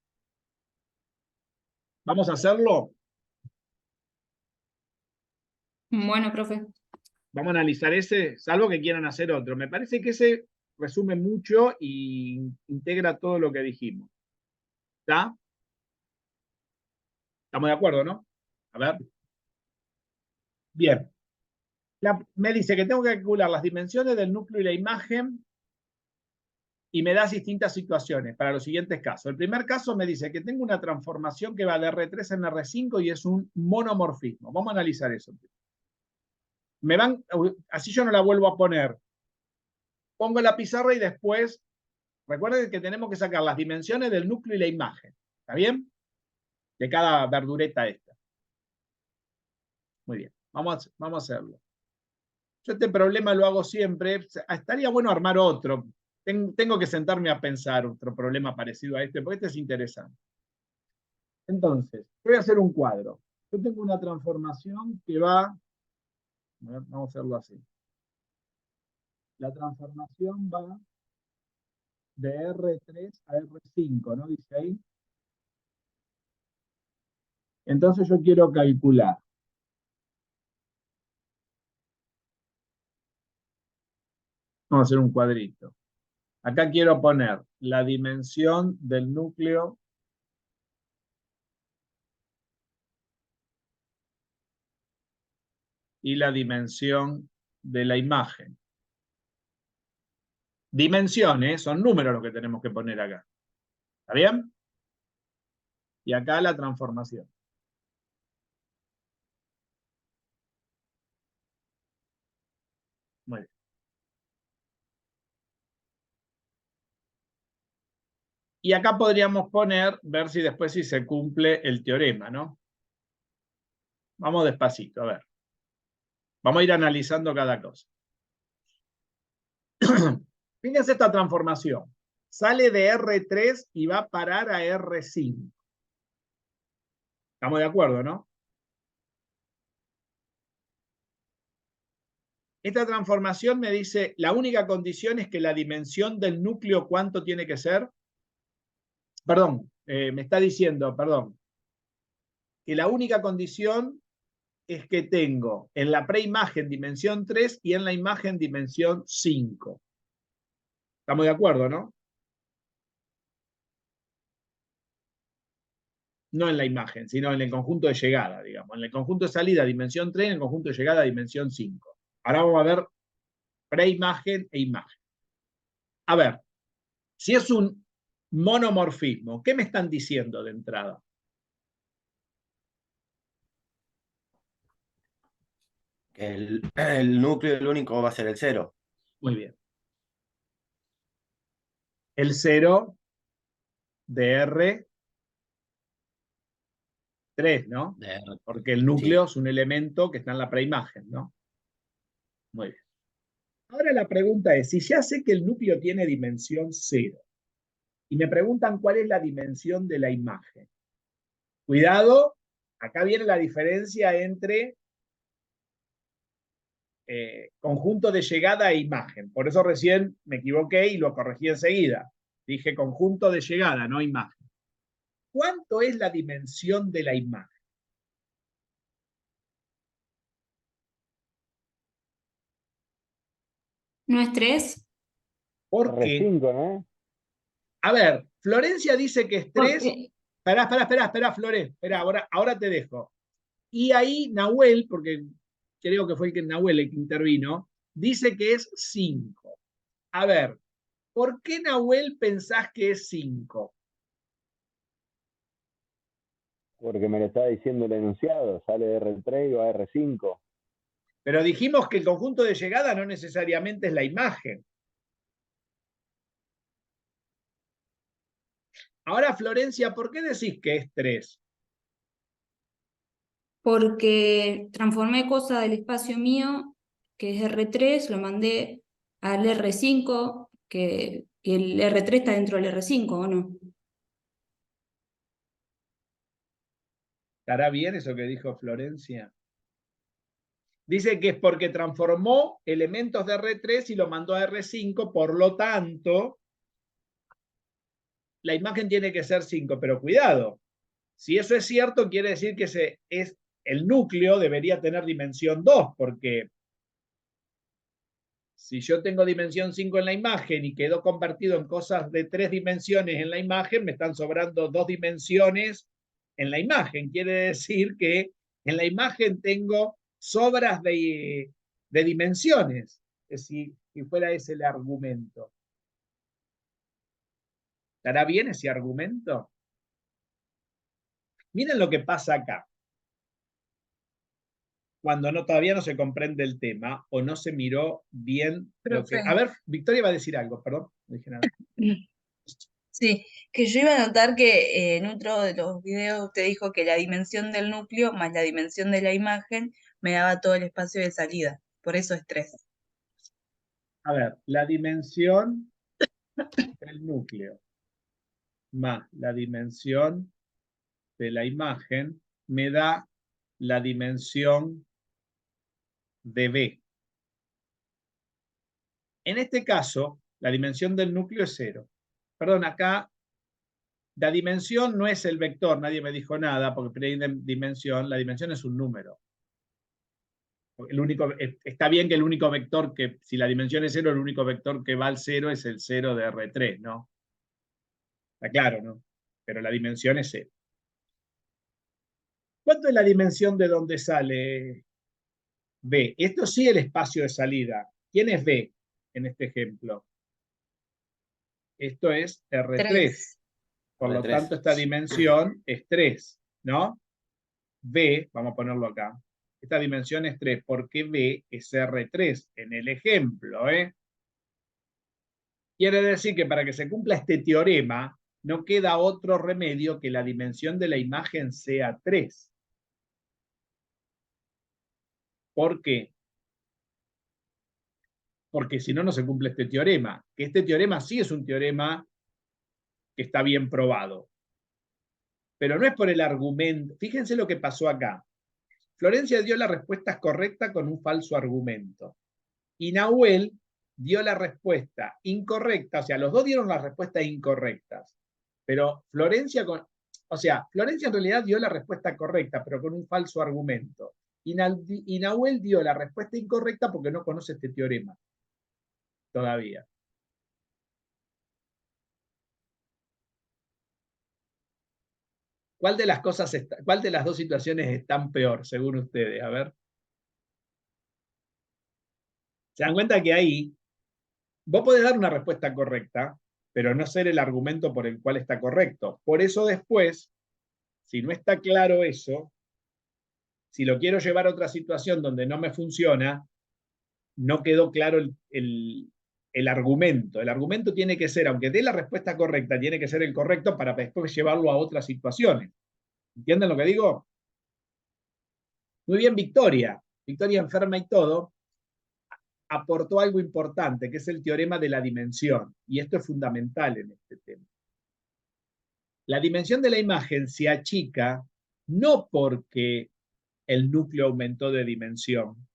¿Vamos a hacerlo? Bueno, profe. Vamos a analizar ese, salvo que quieran hacer otro. Me parece que ese resume mucho y integra todo lo que dijimos. ¿Está? ¿Estamos de acuerdo, no? A ver. Bien. Me dice que tengo que calcular las dimensiones del núcleo y la imagen y me da distintas situaciones para los siguientes casos. El primer caso me dice que tengo una transformación que va de R3 en R5 y es un monomorfismo. Vamos a analizar eso. Así yo no la vuelvo a poner. Pongo la pizarra y después, recuerden que tenemos que sacar las dimensiones del núcleo y la imagen. ¿Está bien? De cada verdureta esta. Muy bien, vamos a hacerlo. Yo este problema lo hago siempre. Estaría bueno armar otro. Tengo que sentarme a pensar otro problema parecido a este, porque este es interesante. Entonces, voy a hacer un cuadro. Yo tengo una transformación que va... A ver, vamos a hacerlo así. La transformación va de R3 a R5, ¿no? Dice ahí. Entonces yo quiero calcular. Vamos a hacer un cuadrito. Acá quiero poner la dimensión del núcleo y la dimensión de la imagen. Dimensiones, son números los que tenemos que poner acá. ¿Está bien? Y acá la transformación. Muy bien. Y acá podríamos poner, ver si después si se cumple el teorema, ¿no? Vamos despacito, a ver. Vamos a ir analizando cada cosa. Fíjense esta transformación. Sale de R3 y va a parar a R5. ¿Estamos de acuerdo, no? Esta transformación me dice, la única condición es que la dimensión del núcleo, ¿cuánto tiene que ser? Perdón, me está diciendo, perdón, que la única condición es que tengo en la preimagen dimensión 3 y en la imagen dimensión 5. ¿Estamos de acuerdo, no? No en la imagen, sino en el conjunto de llegada, digamos. En el conjunto de salida, dimensión 3, en el conjunto de llegada, dimensión 5. Ahora vamos a ver preimagen e imagen. A ver, Si es un monomorfismo, ¿qué me están diciendo de entrada? El núcleo, el único va a ser el 0. Muy bien. El 0 de R3, ¿no? Porque el núcleo es un elemento que está en la preimagen, ¿no? Muy bien. Ahora la pregunta es, si ya sé que el núcleo tiene dimensión 0, y me preguntan cuál es la dimensión de la imagen. Cuidado, acá viene la diferencia entre conjunto de llegada e imagen. Por eso recién me equivoqué y lo corregí enseguida. Dije conjunto de llegada, no imagen. ¿Cuánto es la dimensión de la imagen? ¿No es 3? ¿Por qué? R5, ¿no? A ver, Florencia dice que es 3. Porque, Espera, Flore. Espera, ahora te dejo. Y ahí Nahuel, porque creo que fue Nahuel el que intervino, dice que es 5. A ver, ¿por qué Nahuel pensás que es 5? Porque me lo está diciendo el enunciado, sale de R3 y va a R5. Pero dijimos que el conjunto de llegada no necesariamente es la imagen. Ahora, Florencia, ¿por qué decís que es 3? porque transformé cosa del espacio mío, que es R3, lo mandé al R5, que el R3 está dentro del R5, ¿o no? ¿Estará bien eso que dijo Florencia? Dice que es porque transformó elementos de R3 y lo mandó a R5, por lo tanto, la imagen tiene que ser 5, pero cuidado, si eso es cierto, quiere decir que el núcleo debería tener dimensión 2, porque si yo tengo dimensión 5 en la imagen y quedó convertido en cosas de 3 dimensiones en la imagen, me están sobrando 2 dimensiones en la imagen. Quiere decir que en la imagen tengo sobras de dimensiones, si fuera ese el argumento. ¿Estará bien ese argumento? Miren lo que pasa acá. Cuando todavía no se comprende el tema o no se miró bien lo que... Profe. A ver, Victoria va a decir algo, perdón, no dije nada. Sí, que yo iba a notar que en otro de los videos usted dijo que la dimensión del núcleo más la dimensión de la imagen me daba todo el espacio de salida. Por eso es 3. A ver, la dimensión del núcleo más la dimensión de la imagen me da la dimensión de B. En este caso, la dimensión del núcleo es 0. Perdón, acá la dimensión no es el vector, nadie me dijo nada, porque la dimensión es un número. Está bien que el único vector que, si la dimensión es 0, el único vector que va al 0 es el 0 de R3, ¿no? Está claro, ¿no? Pero la dimensión es 0. ¿Cuánto es la dimensión de donde sale B? Esto sí el espacio de salida. ¿Quién es B en este ejemplo? Esto es R3. 3. Por lo R3. tanto, esta dimensión es 3, ¿no? B, vamos a ponerlo acá. Esta dimensión es 3, porque B es R3 en el ejemplo, ¿eh? Quiere decir que para que se cumpla este teorema, no queda otro remedio que la dimensión de la imagen sea 3. ¿Por qué? Porque si no, no se cumple este teorema. Que este teorema sí es un teorema que está bien probado. Pero no es por el argumento. Fíjense lo que pasó acá. Florencia dio la respuesta correcta con un falso argumento. Y Nahuel dio la respuesta incorrecta, o sea, los dos dieron las respuestas incorrectas. Pero Florencia en realidad dio la respuesta correcta, pero con un falso argumento. Y Nahuel dio la respuesta incorrecta porque no conoce este teorema todavía. ¿Cuál de las dos situaciones están peor, según ustedes? A ver. ¿Se dan cuenta que ahí vos podés dar una respuesta correcta, pero no ser el argumento por el cual está correcto. Por eso después, si no está claro eso, si lo quiero llevar a otra situación donde no me funciona, no quedó claro el argumento. El argumento tiene que ser, aunque dé la respuesta correcta, tiene que ser el correcto para después llevarlo a otras situaciones. ¿Entienden lo que digo? Muy bien, Victoria. Victoria, enferma y todo, aportó algo importante, que es el teorema de la dimensión. Y esto es fundamental en este tema. La dimensión de la imagen se achica no porque el núcleo aumentó de dimensión,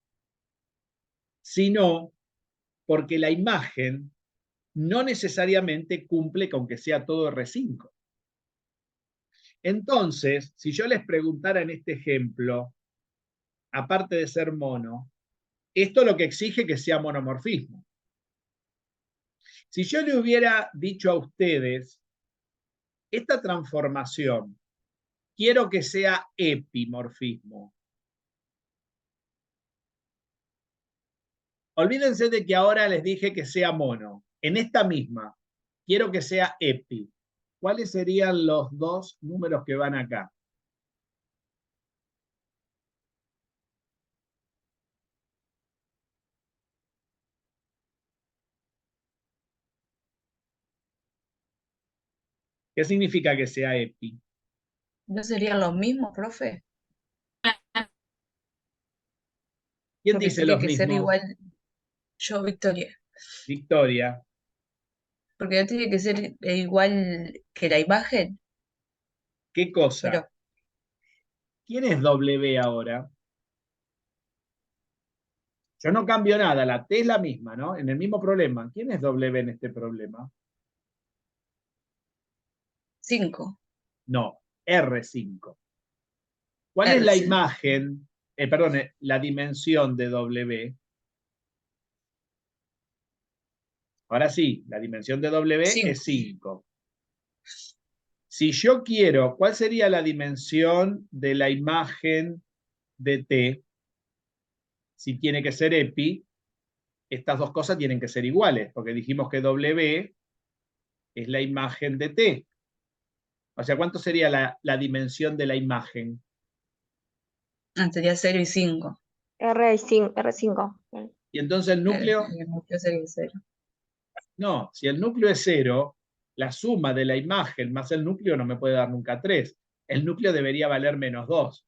sino porque la imagen no necesariamente cumple con que sea todo R5. Entonces, si yo les preguntara en este ejemplo, aparte de ser mono, esto lo que exige que sea monomorfismo. Si yo le hubiera dicho a ustedes, esta transformación, quiero que sea epimorfismo. Olvídense de que ahora les dije que sea mono. En esta misma, quiero que sea epi. ¿Cuáles serían los dos números que van acá? ¿Qué significa que sea epi? ¿No serían los mismos, profe? ¿Quién Porque dice tiene los que ser mismos? igual yo, Victoria. Victoria. Porque no tiene que ser igual que la imagen, ¿Qué cosa? pero ¿Quién es W ahora? Yo no cambio nada, la T es la misma, ¿no? En el mismo problema. ¿Quién es W en este problema? 5. No, R5. ¿Cuál es la R5. imagen, perdón, la dimensión de W? Ahora sí, la dimensión de W 5. es 5. Si yo quiero, ¿cuál sería la dimensión de la imagen de T? Si tiene que ser epi, estas dos cosas tienen que ser iguales, porque dijimos que W es la imagen de T. O sea, ¿cuánto sería la dimensión de la imagen? Sería 0 y 5. R5. Y entonces el núcleo, El núcleo sería 0. no, si el núcleo es 0, la suma de la imagen más el núcleo no me puede dar nunca 3. El núcleo debería valer menos 2.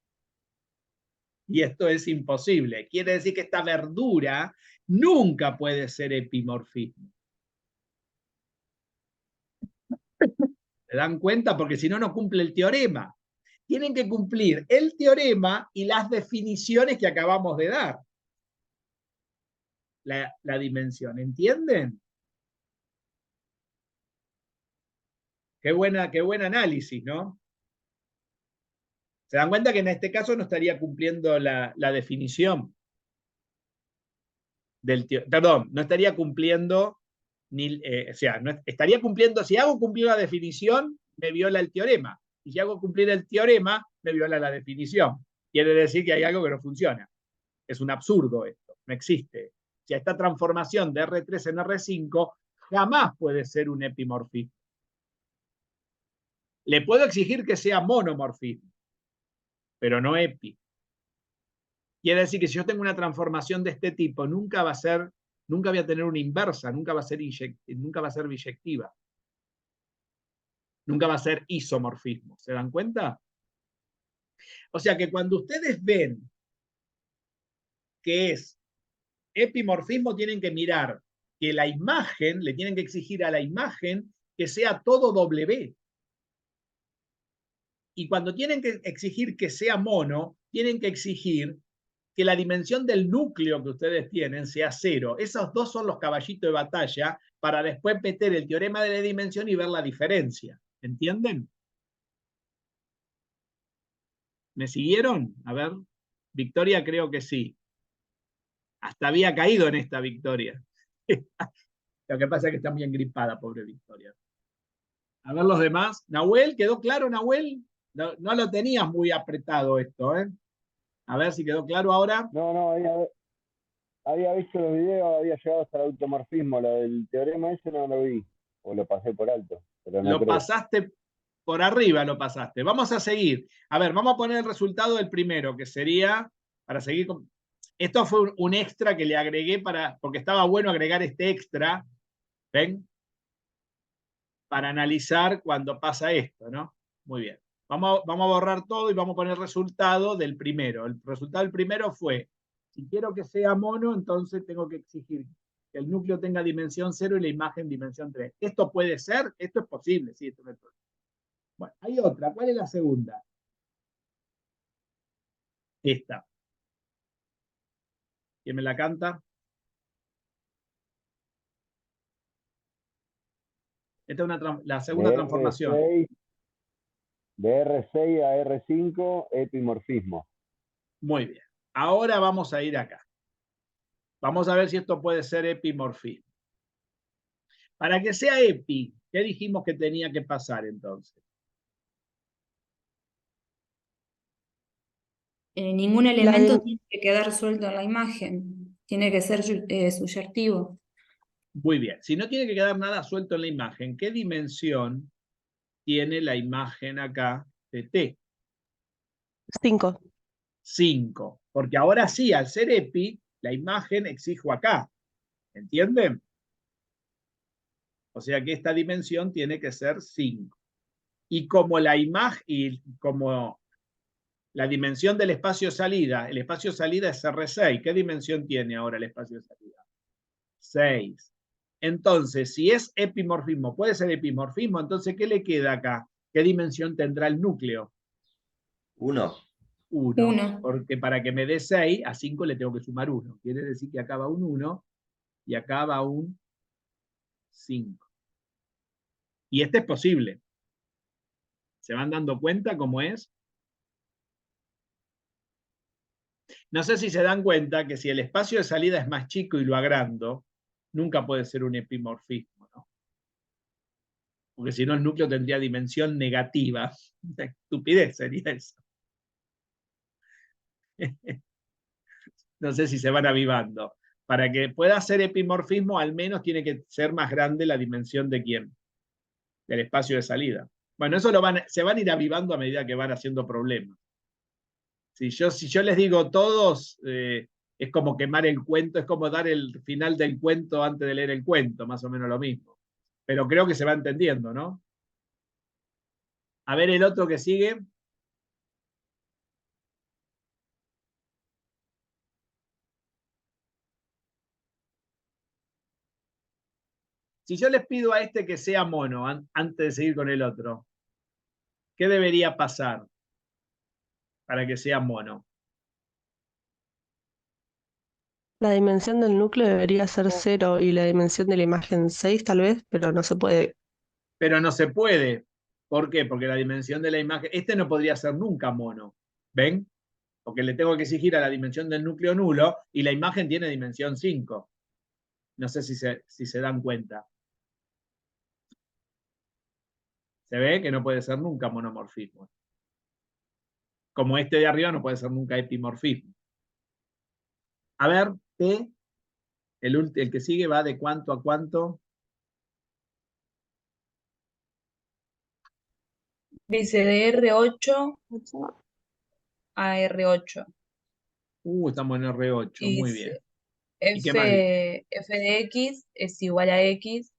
Y esto es imposible. Quiere decir que esta verdura nunca puede ser epimorfismo. ¿Se dan cuenta? Porque si no, no cumple el teorema. Tienen que cumplir el teorema y las definiciones que acabamos de dar. La dimensión, ¿entienden? Qué buen análisis, ¿no? ¿Se dan cuenta que en este caso no estaría cumpliendo la definición? Perdón, no estaría cumpliendo, o sea, no estaría cumpliendo, si hago cumplir la definición, me viola el teorema. Y si hago cumplir el teorema, me viola la definición. Quiere decir que hay algo que no funciona. Es un absurdo esto, no existe. O sea, esta transformación de R3 en R5 jamás puede ser un epimorfismo. Le puedo exigir que sea monomorfismo, pero no epi. Quiere decir que si yo tengo una transformación de este tipo, nunca voy a tener una inversa, nunca va a ser biyectiva. Nunca va a ser isomorfismo. ¿Se dan cuenta? O sea que cuando ustedes ven que es epimorfismo, tienen que mirar que la imagen, le tienen que exigir a la imagen que sea todo W. Y cuando tienen que exigir que sea mono, tienen que exigir que la dimensión del núcleo que ustedes tienen sea 0. Esos dos son los caballitos de batalla para después meter el teorema de la dimensión y ver la diferencia. ¿Entienden? ¿Me siguieron? A ver, Victoria creo que sí. Hasta había caído en esta Victoria. Lo que pasa es que está muy engripada, pobre Victoria. A ver los demás. Nahuel, ¿quedó claro, Nahuel? No lo tenías muy apretado esto, ¿eh? A ver si quedó claro ahora. No, había visto los videos, había llegado hasta el automorfismo, lo del teorema ese no lo vi. o lo pasé por alto, pero no Lo creo. pasaste por arriba, lo pasaste. Vamos a seguir. A ver, vamos a poner el resultado del primero, que sería, para seguir con... Esto fue un extra que le agregué porque estaba bueno agregar este extra, ¿ven? Para analizar cuando pasa esto, ¿no? Muy bien. Vamos a borrar todo y vamos a poner el resultado del primero. El resultado del primero fue, si quiero que sea mono, entonces tengo que exigir que el núcleo tenga dimensión 0 y la imagen dimensión 3. ¿Esto puede ser? Esto es posible, sí, esto no es posible. Bueno, hay otra. ¿Cuál es la segunda? Esta. ¿Quién me la canta? Esta es la segunda transformación. De R6 a R5, epimorfismo. Muy bien. Ahora vamos a ir acá. Vamos a ver si esto puede ser epimorfismo. Para que sea epi, ¿qué dijimos que tenía que pasar entonces? Ningún elemento tiene que quedar suelto en la imagen, tiene que ser subyectivo. Muy bien. Si no tiene que quedar nada suelto en la imagen, ¿qué dimensión tiene la imagen acá de T? 5. 5. Porque ahora sí, al ser epi, la imagen exijo acá. ¿Entienden? O sea que esta dimensión tiene que ser 5. Y como la imagen, y como la dimensión del espacio salida, el espacio salida es R6. ¿Qué dimensión tiene ahora el espacio salida? 6. Entonces, si es epimorfismo, puede ser epimorfismo, entonces, ¿qué le queda acá? ¿Qué dimensión tendrá el núcleo? 1. 1. Porque para que me dé 6, a 5 le tengo que sumar 1. Quiere decir que acá va un 1 y acá va un 5. Y este es posible. ¿Se van dando cuenta cómo es? No sé si se dan cuenta que si el espacio de salida es más chico y lo agrando, nunca puede ser un epimorfismo, ¿no? Porque si no el núcleo tendría dimensión negativa. Estupidez sería eso. No sé si se van avivando. Para que pueda ser epimorfismo, al menos tiene que ser más grande la dimensión de quién, del espacio de salida. Bueno, eso se van a ir avivando a medida que van haciendo problemas. Si yo les digo todos, es como quemar el cuento, es como dar el final del cuento antes de leer el cuento, más o menos lo mismo. Pero creo que se va entendiendo, ¿no? A ver el otro que sigue. Si yo les pido a este que sea mono, antes de seguir con el otro, ¿qué debería pasar para que sea mono? La dimensión del núcleo debería ser 0 y la dimensión de la imagen 6 tal vez, pero no se puede. Pero no se puede. ¿Por qué? Porque la dimensión de la imagen, este no podría ser nunca mono. ¿Ven? Porque le tengo que exigir a la dimensión del núcleo nulo y la imagen tiene dimensión 5. No sé si se dan cuenta. Se ve que no puede ser nunca monomorfismo. Como este de arriba no puede ser nunca epimorfismo. A ver, T, el que sigue va de cuánto a cuánto. Dice de R8 a R8. Estamos en R8, Y muy bien. dice ¿Y qué más dice? f de x es igual a x.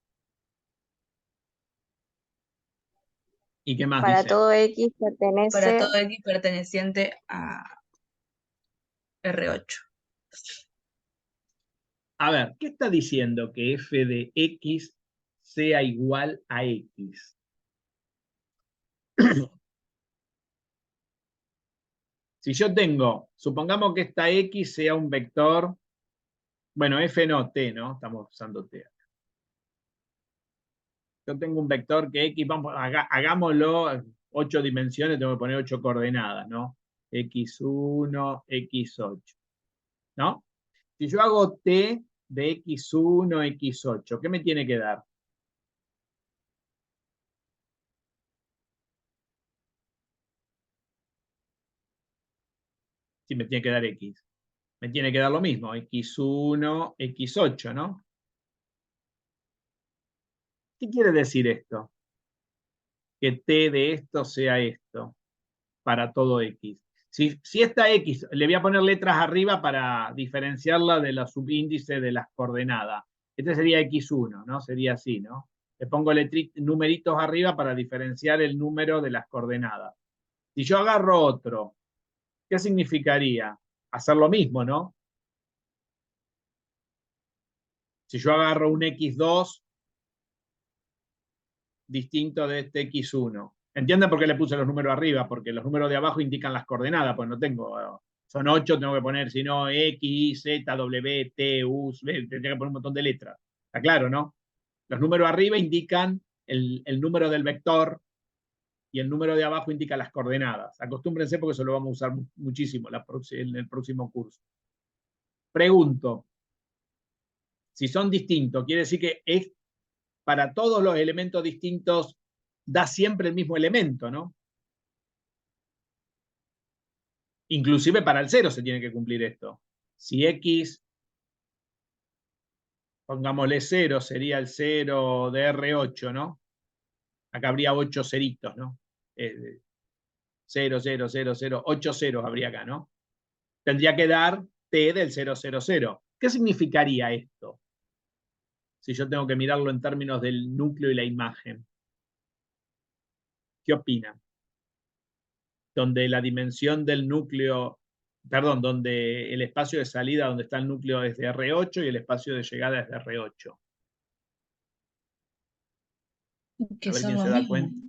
¿Y qué más Para dice? todo X Para todo pertenece. x perteneciente a R8. A ver, ¿qué está diciendo que f de x sea igual a x? Si yo tengo, supongamos que esta x sea un vector, bueno, f no, t, ¿no? Estamos usando t. Yo tengo un vector que x, vamos, hagámoslo 8 dimensiones, tengo que poner 8 coordenadas, ¿no? x1, x8, ¿no? Si yo hago t de x1, x8, ¿qué me tiene que dar? Sí, me tiene que dar x. Me tiene que dar lo mismo, x1, x8, ¿no? ¿Qué quiere decir esto? Que T de esto sea esto, para todo X. Si esta X, le voy a poner letras arriba para diferenciarla de los subíndices de las coordenadas. Este sería X1, ¿no? Sería así, ¿no? Le pongo numeritos arriba para diferenciar el número de las coordenadas. Si yo agarro otro, ¿qué significaría? Hacer lo mismo, ¿no? Si yo agarro un X2 distinto de este X1. ¿Entienden por qué le puse los números arriba? Porque los números de abajo indican las coordenadas, pues no tengo, son 8, tengo que poner, si no, X, Z, W, T, U, V, tendría que poner un montón de letras. Está claro, ¿no? Los números arriba indican el número del vector y el número de abajo indica las coordenadas. Acostúmbrense porque eso lo vamos a usar muchísimo en el próximo curso. Pregunto, si son distintos, quiere decir que es para todos los elementos distintos da siempre el mismo elemento, ¿no? Inclusive para el 0 se tiene que cumplir esto. Si X, pongámosle 0, sería el 0 de R8, ¿no? Acá habría 8 ceritos, ¿no? 0, 0, 0, 0, 8 ceros habría acá, ¿no? Tendría que dar T del 0, 0, 0. ¿Qué significaría esto? Si yo tengo que mirarlo en términos del núcleo y la imagen. ¿Qué opinan? Donde la dimensión del núcleo, perdón, donde el espacio de salida donde está el núcleo es de R8 y el espacio de llegada es de R8. Que A ver son quién lo se da mismo. cuenta.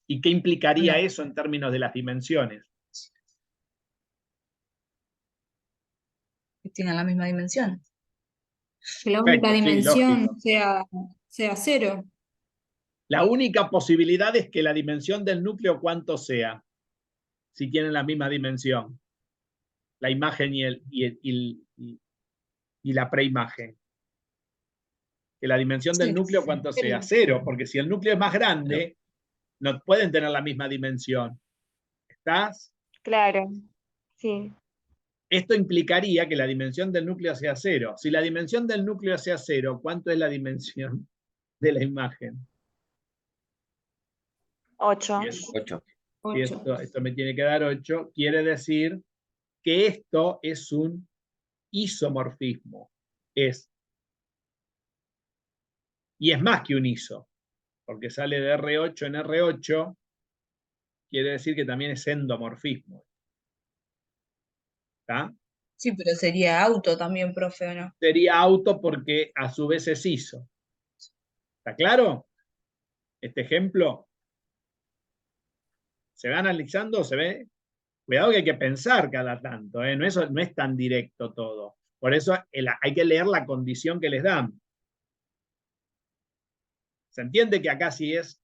¿Y qué implicaría Bueno. eso en términos de las dimensiones? Que tengan la misma dimensión. Que la única Perfecto, sí, dimensión lógico. sea 0. La única posibilidad es que la dimensión del núcleo cuánto sea, si tienen la misma dimensión. La imagen y la preimagen. Que la dimensión del Sí, núcleo cuánto sea, 0, porque si el núcleo es más grande, no pueden tener la misma dimensión. ¿Estás? Claro, sí. Esto implicaría que la dimensión del núcleo sea 0. Si la dimensión del núcleo sea 0, ¿cuánto es la dimensión de la imagen? 8. Y es- 8. si esto me tiene que dar 8, quiere decir que esto es un isomorfismo. Y es más que un iso, porque sale de R8 en R8, quiere decir que también es endomorfismo. ¿Está? Sí, pero sería auto también, profe, ¿o no? Sería auto porque a su vez es iso. ¿Está claro? Este ejemplo. ¿Se va analizando? ¿Se ve? Cuidado que hay que pensar cada tanto, ¿eh? No es tan directo todo. Por eso hay que leer la condición que les dan. ¿Se entiende que acá sí es?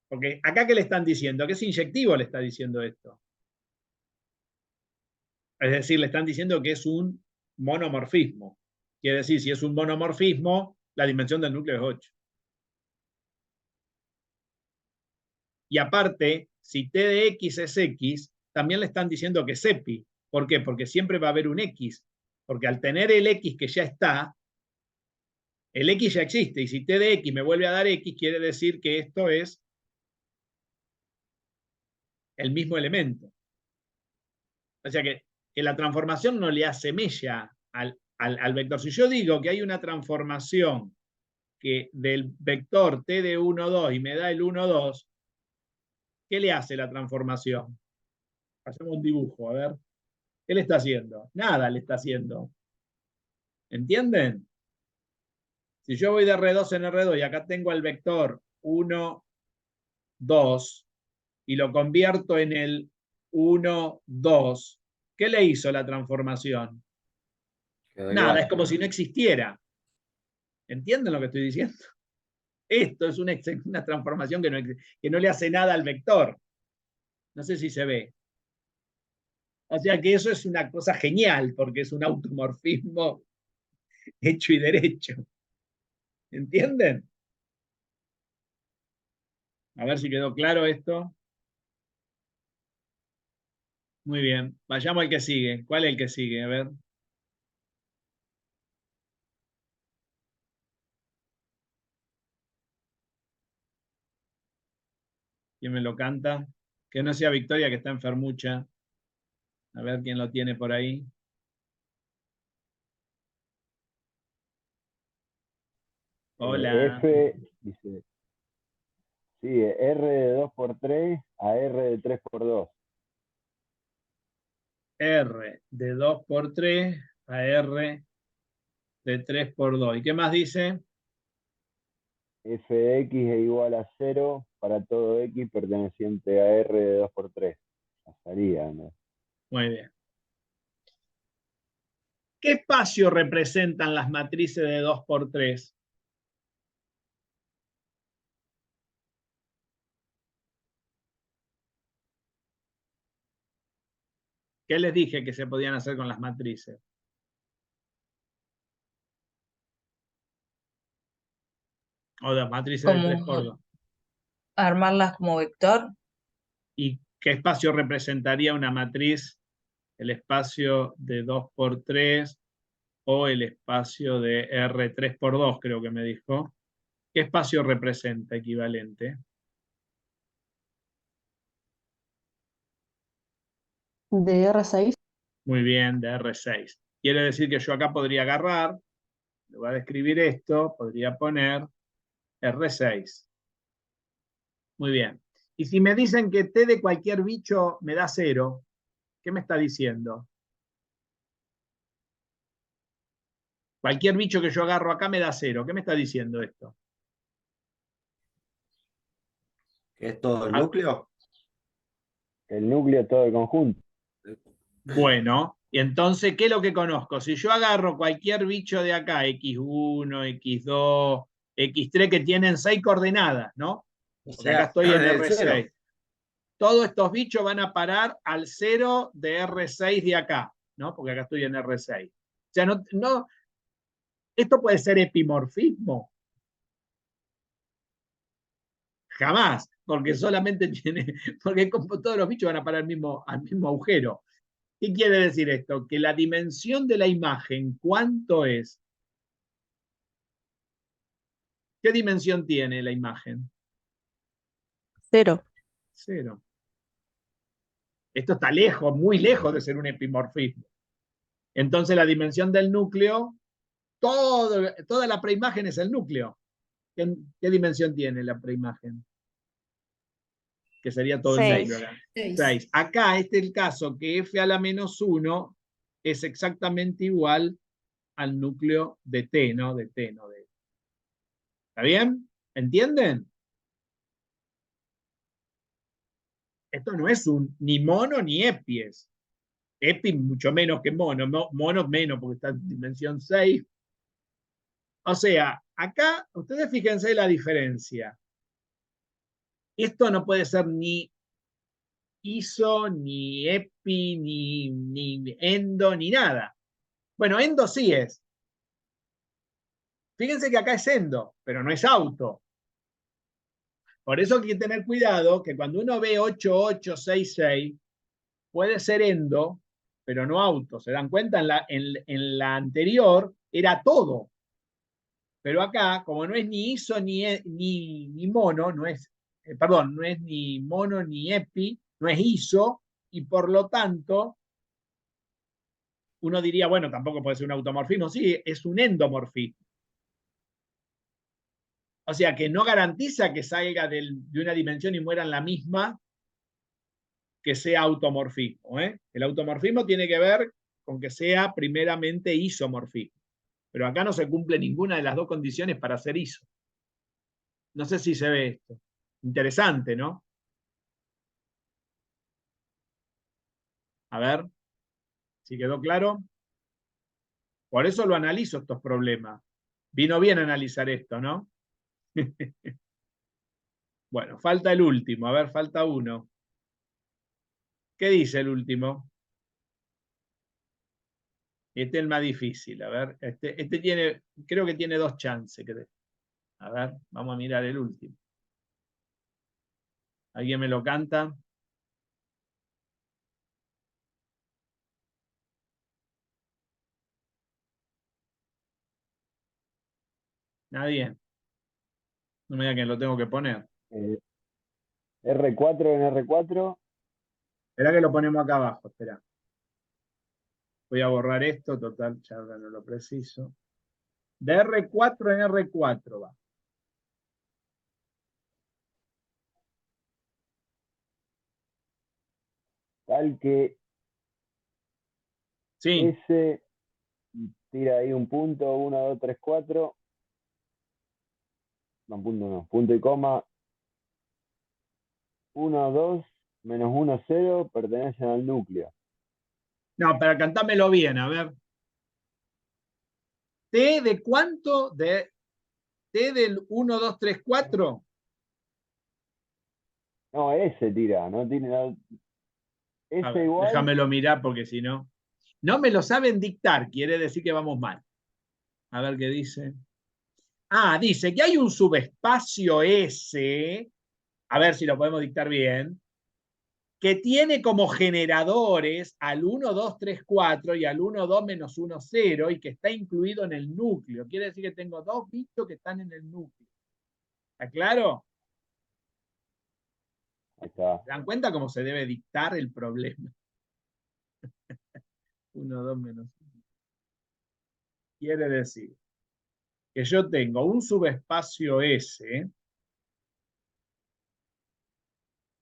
Porque acá ¿qué le están diciendo? Que es inyectivo le está diciendo esto. Es decir, le están diciendo que es un monomorfismo. Quiere decir, si es un monomorfismo, la dimensión del núcleo es 8. Y aparte, si T de X es X, también le están diciendo que es EPI. ¿Por qué? Porque siempre va a haber un X. Porque al tener el X que ya está, el X ya existe. Y si T de X me vuelve a dar X, quiere decir que esto es el mismo elemento. O sea que la transformación no le asemella al vector. Si yo digo que hay una transformación que del vector T de 1, 2 y me da el 1, 2, ¿qué le hace la transformación? Hacemos un dibujo, a ver. ¿Qué le está haciendo? Nada le está haciendo. ¿Entienden? Si yo voy de R2 en R2 y acá tengo el vector 1, 2 y lo convierto en el 1, 2, ¿qué le hizo la transformación? Quedó Nada, igual. es como si no existiera. ¿Entienden lo que estoy diciendo? Esto es una transformación que no le hace nada al vector. No sé si se ve. O sea que eso es una cosa genial, porque es un automorfismo hecho y derecho. ¿Entienden? A ver si quedó claro esto. Muy bien. Vayamos al que sigue. ¿Cuál es el que sigue? A ver. ¿Quién me lo canta? Que no sea Victoria, que está enfermucha. A ver quién lo tiene por ahí. Hola. Dice, sí, R de 2x3 a R de 3x2. R de 2x3 a R de 3x2. ¿Y qué más dice? F de X es igual a 0 para todo X perteneciente a R de 2x3. Pasaría, ¿no? Muy bien. ¿Qué espacio representan las matrices de 2x3? ¿Qué les dije que se podían hacer con las matrices? O las matrices de 3x2. Armarlas como vector. ¿Y qué espacio representaría una matriz? El espacio de 2x3 o el espacio de R3x2, creo que me dijo. ¿Qué espacio representa equivalente? De R6. Muy bien, de R6. Quiere decir que yo acá podría agarrar, le voy a describir esto, podría poner R6. Muy bien. Y si me dicen que T de cualquier bicho me da 0, ¿qué me está diciendo? Cualquier bicho que yo agarro acá me da 0. ¿Qué me está diciendo esto? ¿Qué es todo el núcleo? El núcleo todo el conjunto. Bueno, y entonces, ¿qué es lo que conozco? Si yo agarro cualquier bicho de acá, X1, X2, X3, que tienen 6 coordenadas, ¿no? O Porque acá sea, estoy en el cero. R6. Todos estos bichos van a parar al 0 de R6 de acá, ¿no? Porque acá estoy en R6. O sea, esto puede ser epimorfismo. Jamás, porque solamente porque como todos los bichos van a parar al mismo agujero. ¿Qué quiere decir esto? Que la dimensión de la imagen, ¿cuánto es? ¿Qué dimensión tiene la imagen? 0. 0. Esto está lejos, muy lejos de ser un epimorfismo. Entonces la dimensión del núcleo, toda la preimagen es el núcleo. ¿Qué dimensión tiene la preimagen? Que sería todo el núcleo 6. acá. 6. 6. Acá este es el caso que f a la menos 1 es exactamente igual al núcleo de T, ¿no? De T, no de. ¿Está bien? ¿Entienden? Esto no es ni mono ni epies. Epi mucho menos que mono. Mono menos porque está en dimensión 6. O sea, acá ustedes fíjense la diferencia. Esto no puede ser ni iso, ni epi, ni endo, ni nada. Bueno, endo sí es. Fíjense que acá es endo, pero no es auto. Por eso hay que tener cuidado que cuando uno ve 8866, puede ser endo, pero no auto. ¿Se dan cuenta? En la anterior era todo. Pero acá, como no es ni iso ni mono, no es, perdón, no es ni mono ni epi, no es iso, y por lo tanto, uno diría, bueno, tampoco puede ser un automorfismo, sí, es un endomorfismo. O sea que no garantiza que salga de una dimensión y muera en la misma que sea automorfismo. El automorfismo tiene que ver con que sea primeramente isomorfismo. Pero acá no se cumple ninguna de las dos condiciones para ser iso. No sé si se ve esto. Interesante, ¿no? A ver si quedó claro. Por eso lo analizo estos problemas. Vino bien analizar esto, ¿no? Bueno, falta el último. A ver, falta uno. ¿Qué dice el último? Este es el más difícil. A ver, este tiene, creo que tiene 2 chances. A ver, vamos a mirar el último. ¿Alguien me lo canta? Nadie. No me diga que lo tengo que poner. R4 en R4. Espera que lo ponemos acá abajo, espera. Voy a borrar esto, total, ya ahora no lo preciso. De R4 en R4 va. Tal que Sí, S tira ahí un punto, 1, 2, 3, 4. No, punto no, punto y coma. 1, 2, menos 1, 0, pertenecen al núcleo. no, para cantármelo bien, a ver. ¿T de cuánto? ¿T del 1, 2, 3, 4? No, S tira, no tiene. A S ver, igual. déjamelo mirar porque si no. No me lo saben dictar, quiere decir que vamos mal. A ver qué dice. Ah, dice que hay un subespacio S, a ver si lo podemos dictar bien, que tiene como generadores al 1, 2, 3, 4 y al 1, 2, menos 1, 0 y que está incluido en el núcleo. Quiere decir que tengo dos bichos que están en el núcleo. ¿Está claro? Ahí está. ¿Se dan cuenta cómo se debe dictar el problema? 1, 2, menos 1. Quiere decir que yo tengo un subespacio S,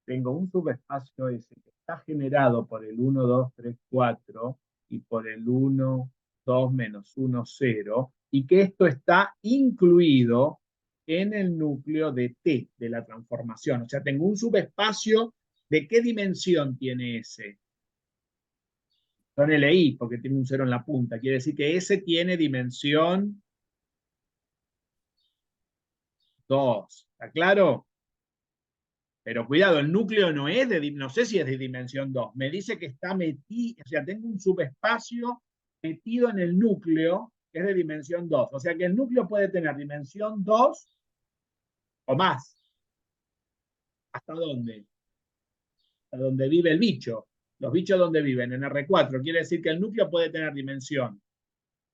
tengo un subespacio S que está generado por el 1, 2, 3, 4 y por el 1, 2, menos 1, 0, y que esto está incluido en el núcleo de T, de la transformación. O sea, tengo un subespacio, ¿de qué dimensión tiene S? Son LI, porque tiene un 0 en la punta. Quiere decir que S tiene dimensión 2. ¿Está claro? Pero cuidado, el núcleo no es no sé si es de dimensión 2. Me dice que está metido, o sea, tengo un subespacio metido en el núcleo que es de dimensión 2. O sea que el núcleo puede tener dimensión 2 o más. ¿Hasta dónde? Hasta donde vive el bicho. Los bichos donde viven, en R4. Quiere decir que el núcleo puede tener dimensión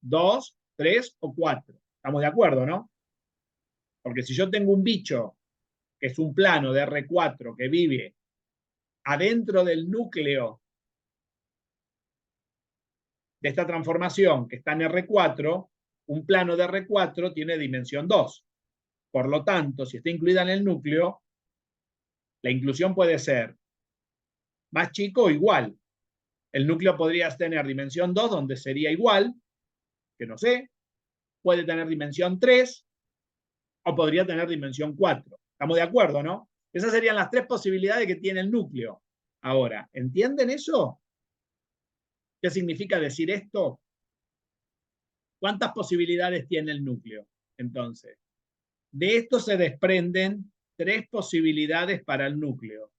2, 3 o 4. ¿Estamos de acuerdo, no? Porque si yo tengo un bicho que es un plano de R4 que vive adentro del núcleo de esta transformación que está en R4, un plano de R4 tiene dimensión 2. Por lo tanto, si está incluida en el núcleo, la inclusión puede ser más chico o igual. El núcleo podría tener dimensión 2, donde sería igual, que no sé, puede tener dimensión 3 o podría tener dimensión 4. ¿Estamos de acuerdo, no? Esas serían las tres posibilidades que tiene el núcleo. Ahora, ¿entienden eso? ¿Qué significa decir esto? ¿Cuántas posibilidades tiene el núcleo? Entonces, de esto se desprenden tres posibilidades para el núcleo.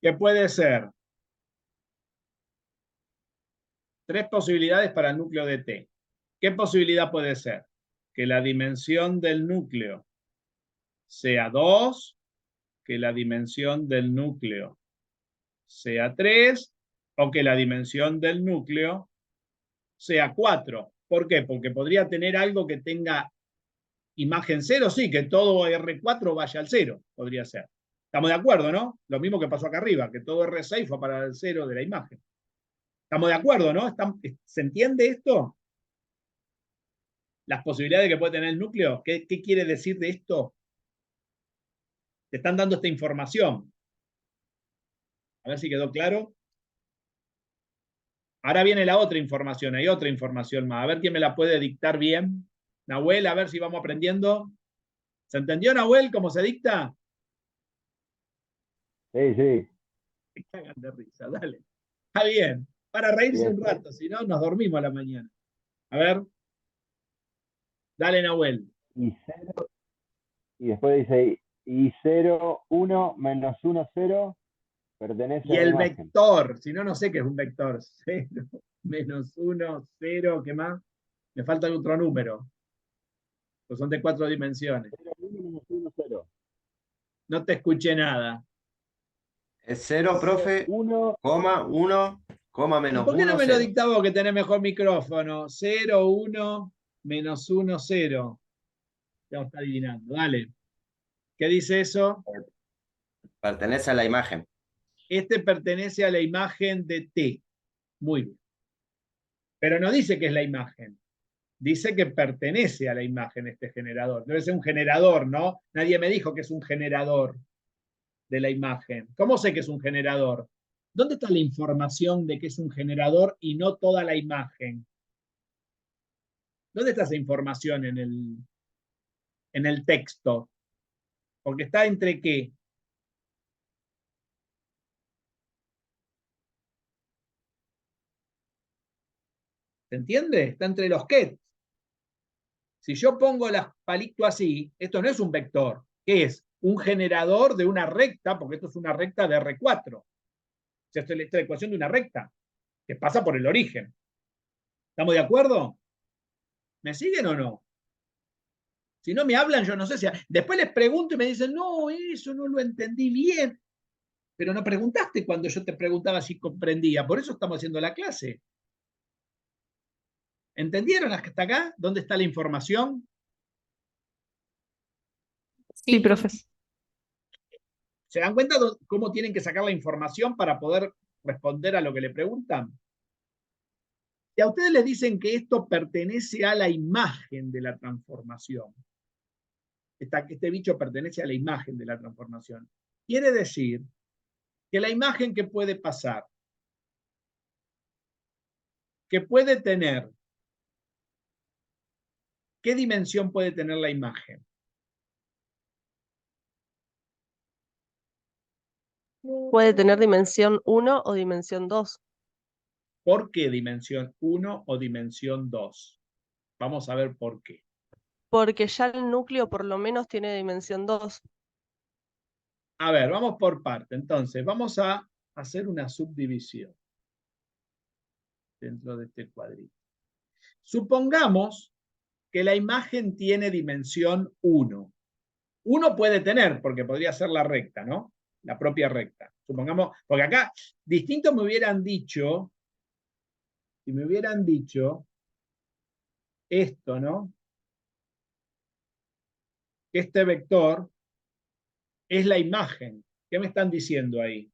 ¿Qué puede ser? Tres posibilidades para el núcleo de T. ¿Qué posibilidad puede ser? Que la dimensión del núcleo sea 2, que la dimensión del núcleo sea 3 o que la dimensión del núcleo sea 4. ¿Por qué? Porque podría tener algo que tenga imagen 0, sí, que todo R4 vaya al 0, podría ser. Estamos de acuerdo, ¿no? Lo mismo que pasó acá arriba, que todo R6 fue para el 0 de la imagen. Estamos de acuerdo, ¿no? ¿Se entiende esto? Las posibilidades que puede tener el núcleo. ¿Qué quiere decir de esto? Te están dando esta información. A ver si quedó claro. Ahora viene la otra información, hay otra información más. A ver quién me la puede dictar bien. Nahuel, a ver si vamos aprendiendo. ¿Se entendió, Nahuel, cómo se dicta? Sí, sí. Me cagan de risa, dale. Está bien. Para reírse Bien. un rato, si no, nos dormimos a la mañana. A ver. Dale, Nahuel. Y después dice y 0, 1, menos 1, 0, pertenece Y a la el imagen. vector, si no, no sé qué es un vector. 0, menos 1, 0, ¿qué más? Me falta otro número. Pues son de 4 dimensiones. 0, 1, menos 1, 0. No te escuché nada. Es 0, 0, profe, 1, coma, 1, Coma ¿Y menos por qué no 1, me lo 0. dictás vos que tenés mejor micrófono? 0, 1, menos 1, 0. Ya está adivinando. Dale. ¿Qué dice eso? Pertenece a la imagen. Este pertenece a la imagen de T. Muy bien. Pero no dice que es la imagen. Dice que pertenece a la imagen este generador. Debe ser un generador, ¿no? Nadie me dijo que es un generador de la imagen. ¿Cómo sé que es un generador? ¿Dónde está la información de que es un generador y no toda la imagen? ¿Dónde está esa información en el texto? Porque está entre qué. ¿Se entiende? Está entre los qué. Si yo pongo las palitos así, esto no es un vector. ¿Qué es? Un generador de una recta, porque esto es una recta de R4. O sea, esta es la ecuación de una recta, que pasa por el origen. ¿Estamos de acuerdo? ¿Me siguen o no? Si no me hablan, yo no sé si... Después les pregunto y me dicen, no, eso no lo entendí bien. Pero no preguntaste cuando yo te preguntaba si comprendía. Por eso estamos haciendo la clase. ¿Entendieron hasta acá? ¿Dónde está la información? Sí, Sí, profe. ¿Se dan cuenta cómo tienen que sacar la información para poder responder a lo que le preguntan? Y a ustedes les dicen que esto pertenece a la imagen de la transformación. Este bicho pertenece a la imagen de la transformación. Quiere decir que la imagen que puede pasar, que puede tener, ¿qué dimensión puede tener la imagen? Puede tener dimensión 1 o dimensión 2. ¿Por qué dimensión 1 o dimensión 2? Vamos a ver por qué. Porque ya el núcleo por lo menos tiene dimensión 2. A ver, vamos por parte. Entonces, vamos a hacer una subdivisión dentro de este cuadrito. Supongamos que la imagen tiene dimensión 1. 1 puede tener, porque podría ser la recta, ¿no? La propia recta. Supongamos, porque acá distinto me hubieran dicho, si me hubieran dicho esto, ¿no? Este vector es la imagen. ¿Qué me están diciendo ahí?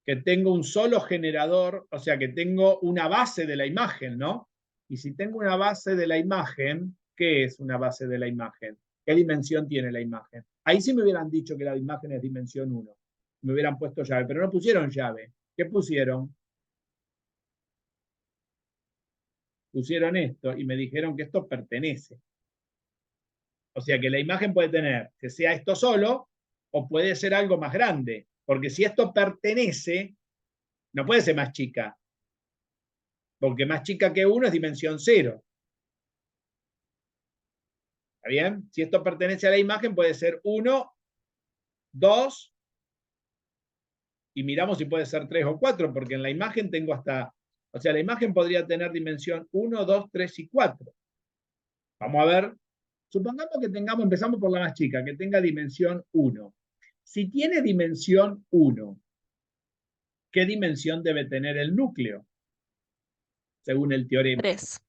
Que tengo un solo generador, o sea, que tengo una base de la imagen, ¿no? Y si tengo una base de la imagen, ¿qué es una base de la imagen? ¿Qué dimensión tiene la imagen? Ahí sí me hubieran dicho que la imagen es dimensión 1. Me hubieran puesto llave, pero no pusieron llave. ¿Qué pusieron? Pusieron esto y me dijeron que esto pertenece. O sea que la imagen puede tener que sea esto solo o puede ser algo más grande. Porque si esto pertenece, no puede ser más chica. Porque más chica que 1 es dimensión 0. ¿Está bien? Si esto pertenece a la imagen, puede ser 1, 2, y miramos si puede ser 3 o 4, porque en la imagen tengo hasta... O sea, la imagen podría tener dimensión 1, 2, 3 y 4. Vamos a ver. Supongamos que tengamos, empezamos por la más chica, que tenga dimensión 1. Si tiene dimensión 1, ¿qué dimensión debe tener el núcleo? Según el teorema. 3.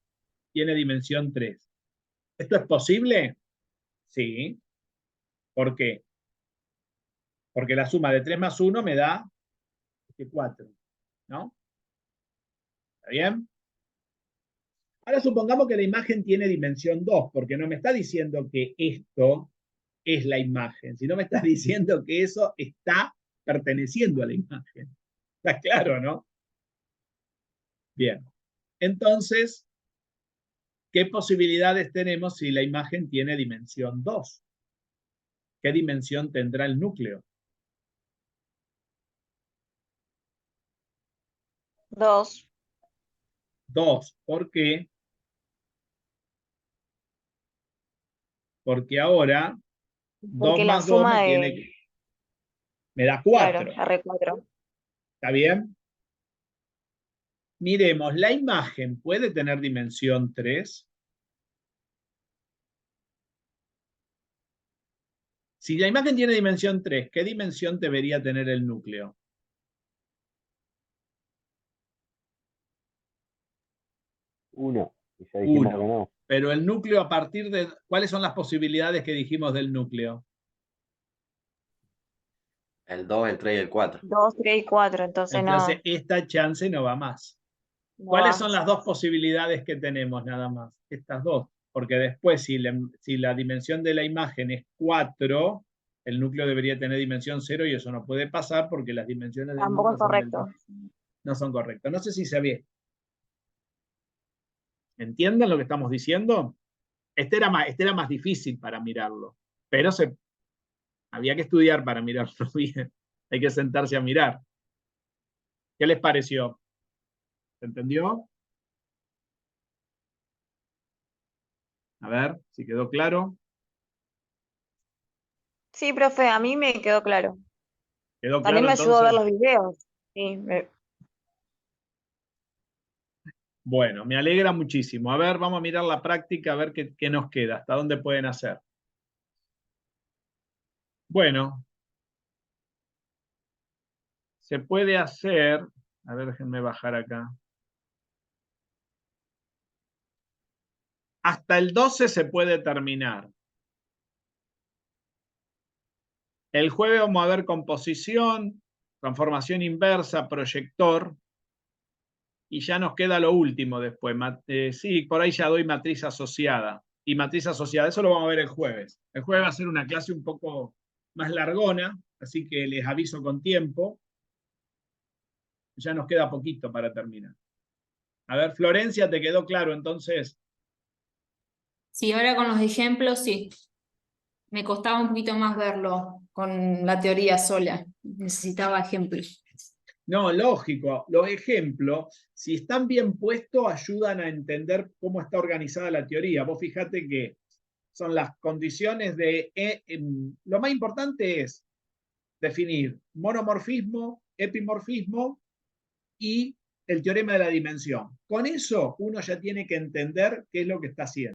Tiene dimensión 3. ¿Esto es posible? Sí. ¿Por qué? Porque la suma de 3 más 1 me da 4. ¿No? ¿Está bien? Ahora supongamos que la imagen tiene dimensión 2, porque no me está diciendo que esto es la imagen, sino me está diciendo que eso está perteneciendo a la imagen. ¿Está claro, no? Bien. Entonces, ¿qué posibilidades tenemos si la imagen tiene dimensión 2? ¿Qué dimensión tendrá el núcleo? 2. 2. ¿Por qué? Porque ahora 2 Porque la más 2 suma me da claro, 4. R4. ¿Está bien? Miremos, ¿la imagen puede tener dimensión 3? Si la imagen tiene dimensión 3, ¿qué dimensión debería tener el núcleo? 1. Y ya dijimos que 1. no. Pero el núcleo a partir de... ¿Cuáles son las posibilidades que dijimos del núcleo? El 2, el 3 y el 4. 2, 3 y 4, entonces Entonces, no, esta chance no va más. no ¿Cuáles va. son las dos posibilidades que tenemos nada más? Estas dos. Porque después, si la dimensión de la imagen es 4, el núcleo debería tener dimensión 0 y eso no puede pasar porque las dimensiones del Tampoco núcleo es correcto. no son correctas. No sé si se ve. ¿Entienden lo que estamos diciendo? Este era más difícil para mirarlo, pero había que estudiar para mirarlo bien. Hay que sentarse a mirar. ¿Qué les pareció? ¿Se entendió? A ver si quedó claro. Sí, profe, a mí me quedó claro. ¿Quedó También claro me ayudó a ver entonces? los videos. Sí, Bueno, me alegra muchísimo. A ver, vamos a mirar la práctica, a ver qué nos queda, hasta dónde pueden hacer. Bueno, se puede hacer, a ver, déjenme bajar acá. Hasta el 12 se puede terminar. El jueves vamos a ver composición, transformación inversa, proyector, y ya nos queda lo último después. Sí, por ahí ya doy matriz asociada. Y matriz asociada, eso lo vamos a ver el jueves. El jueves va a ser una clase un poco más largona, así que les aviso con tiempo. Ya nos queda poquito para terminar. A ver, Florencia, ¿te quedó claro entonces? Sí, ahora con los ejemplos, sí. Me costaba un poquito más verlo con la teoría sola. Necesitaba ejemplos. No, lógico. Los ejemplos, si están bien puestos, ayudan a entender cómo está organizada la teoría. Vos fijate que son las condiciones de... lo más importante es definir monomorfismo, epimorfismo y el teorema de la dimensión. Con eso uno ya tiene que entender qué es lo que está haciendo.